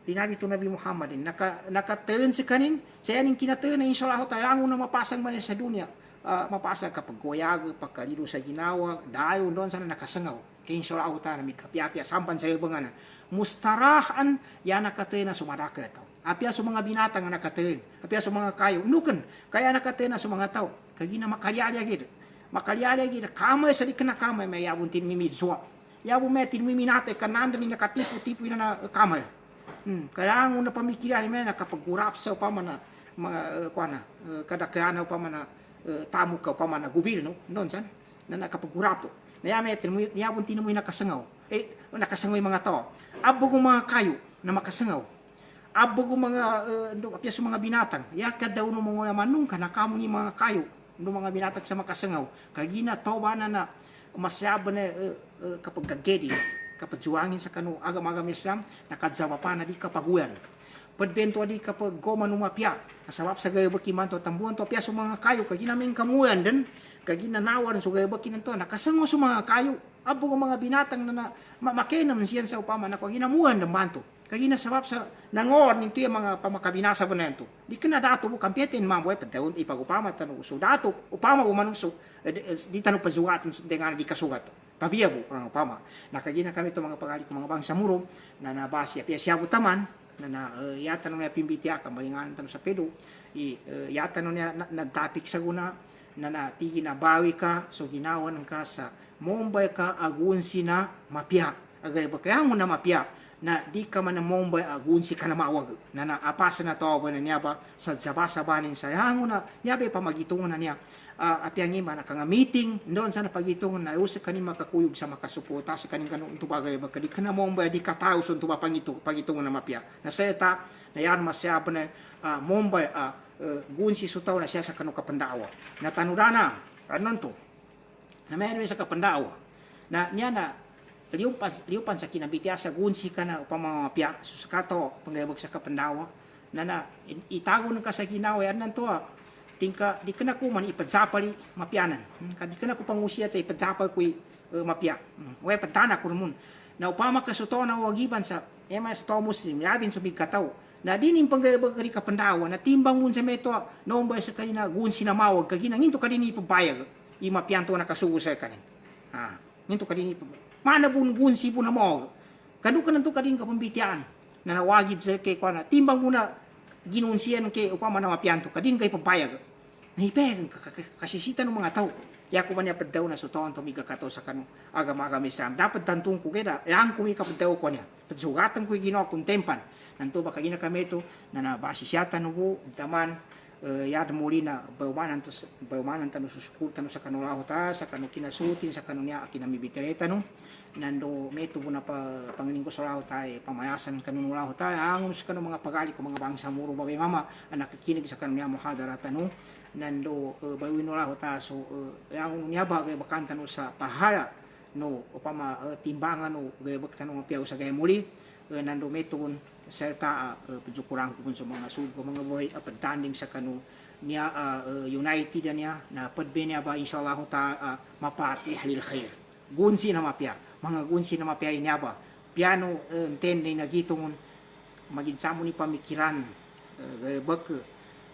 dinabi to Nabi Muhammadin nakateen si kanin sa yaning kinateen na insyaallah talango na mapasang man sa dunya mapasa kapag goyag pagkalido sa ginawa dayon doon sana nakasangaw kay insyaallah ta na mikapya sampan sa ibangan mustarahan yan nakateen na sumaraka ito apya sa mga binatang na nakateen apya sa mga kayo nuken kaya nakateen na sa mga tao kagina makalyali agid kamay sa dikna kamay may yabon tin mimizwa yabon metin miminate kananda ni nakatipo na kamay kaya ang una pamikiran may nakapagurap sa upama na mga kadakana upama na tamu ka upama na gubil no non san na nakapagurapo na yabon tin mo nakasangaw nakasangaw yung mga tao abog mga kayo na makasangaw abog mga apya sa mga binatang yakad daw no mga manung ka nakamo ni mga kayo no mga binatang sa makasangaw kagina tawa na masyaba na kapag gagedi kapag juangin sa kanu agam Islam nakadzawa pa na di kapaguyan padbento di kapag goma numapya asawap sa gaya bakiman to tambuan to apya sa mga kayo kagina men kamuyan den kagina nawar sa gaya bakinan to nakasangaw sa mga kayo abog mga binatang na makenam siyan sa upama na kaginamuhan ng manto kagina sabab sa nangor ninto yung mga pamakabinasa ba nento di ka na dato mo kampiyatin mabuhay patayon ipagupama tanong so dato upama umanuso di tanong pazugat dengan di kasugat tabiya po upama nakagina kami to mga pagali ko mga bangsa muro na nabasi apya siya taman na yata nung pimbitya kamalingan tanong sa pedo yata nung nagtapik sa guna na natigi na bawi ka so ginawan ka sa Mumbai ka agunsi na mapya. Agar ba kaya mo na mapya na di ka man na Mumbai agunsi ka na mawag. Na naapasa na tawa na niya ba sa sabasabanin sa hango na niya ba pamagitungan na niya. Apyang ima na kanga meeting doon sa napagitungan na usa kanin makakuyog sa makasuporta sa kanin kanong tubagay ba kadi ka na Mumbai di ka tao sa tuba pagitungan na mapya. Na sayata na yan masyaba na Mumbai gunsi sutaw na siya sa kanong kapandawa. Na tanudana anon to. Na mayroon sa kapandaw na niya na liupan sa kinabitya sa gunsi ka na pamamapya susakato panggayabag sa kapandaw na itago ng ka sa ginawa yan nanto tingka di ka na ko man ipadzapali mapyanan di ka na ko pangusya sa ipadzapal ko mapya way patana ko naman na upama ka suto na wagiban sa sa to muslim yabin sumig kataw na dining panggayabag ka kapandaw na timbang mun sa meto nombay sa kanina gunsi na mawag kaginang into kadini ipabayag imapyan to nakasugo sa kanin. Nito kadini pa. Mana bun si po na mo. Kanu kanan to kadin ka pambitian. na nawagib sa kay kuana timbang muna ginunsiyan kay upama na mapianto kadin kay papayag nahipeg kasisita ng mga tao ya ko man ya padaw na suton to miga kato sa kanu agama Islam dapat tantong ko keda lang ko mi kapadaw ko niya padsugatan ko gino kung tempan nanto ba kagina kami to na nabasi siya tanubo taman ya muli na baumanan tanu susukul tanu sa kanulaho ta sa kanu kinasutin sa kanu niya kinamibitereta no nando meto na pa pangining ko sa laho tayo pamayasan kanunulaho tayo angon sa kanu mga pagali ko mga bangsa muro babay mama anak nakikinig sa kanu niya muhadarata no nando bawin nulaho ta so angon niya ba kay bakanta no sa pahala no upama timbangan no gay baktan no piaw sa gay muli nando meto serta pejukurang ko sa mga sud ko mga boy pagtanding sa kanu niya united niya na padbe niya ba insyaallah ta mapati halil khair gunsi na mapya mga gunsi na mapya niya ba piano tende na gitong maginsamo ni pamikiran bak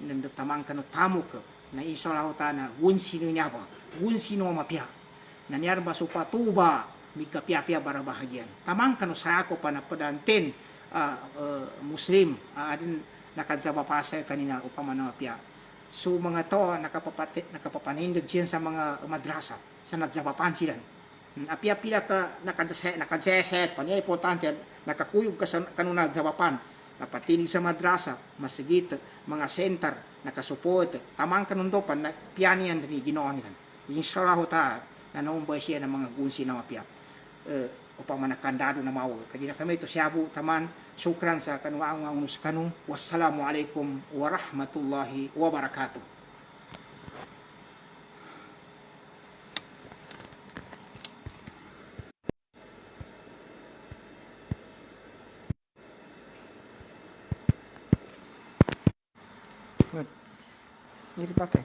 nando tamang kanu tamuk na insyaallah ta na gunsi niya ba gunsi no mapya na niya ba supatuba migkapya-pya bara bahagian tamang kanu sa ako pa na padanten Muslim adin nakadjabapasa kanina upama na pia so mga to nakapapanindig diyan sa mga madrasa sa nadjabapan sila apia pila ka nakadjeset panya importante nakakuyog ka sa kanuna nadjabapan napatinig sa madrasa masigit mga center nakasupport tamang kanundo pan pianian ni Ginoo nila insyaallah ta nanomboy siya ng mga gunsi na mapia upama nakandado na mau kadi na kami to siabu taman syukran sa kanuang unus kanu wassalamu alaikum warahmatullahi wabarakatuh. Good. Ini pakai